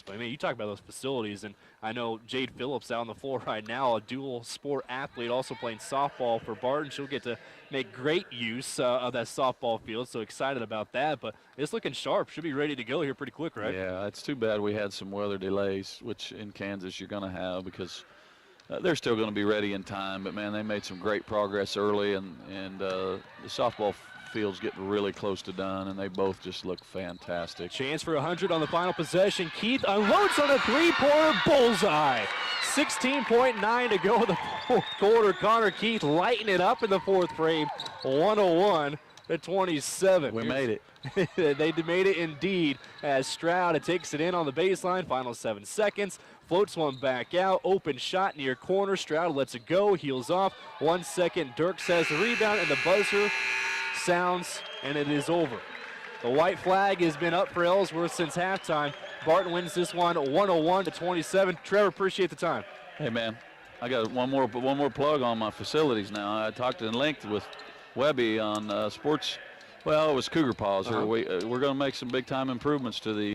But, I mean, you talk about those facilities, and I know Jade Phillips out on the floor right now, a dual sport athlete, also playing softball for Barton. She'll get to make great use of that softball field, so excited about that. But it's looking sharp. Should be ready to go here pretty quick, right? Yeah, it's too bad we had some weather delays, which in Kansas you're going to have, because they're still going to be ready in time. But, man, they made some great progress early, and the softball field's getting really close to done, and they both just look fantastic. Chance for 100 on the final possession. Keith unloads on a three-pointer, bullseye. 16.9 to go in the fourth quarter. Connor Keith lighting it up in the fourth frame. 101-27. We made it. They made it indeed, as Stroud takes it in on the baseline. Final 7 seconds. Floats one back out. Open shot near corner. Stroud lets it go. Heels off. 1 second. Dirks has the rebound, and the buzzer sounds, and it is over. The white flag has been up for Ellsworth since halftime. Barton wins this one 101-27. Trevor, appreciate the time. Hey, man, I got one more plug on my facilities now. I talked in length with Webby on sports. Well, it was Cougar Paws. We're going to make some big-time improvements to the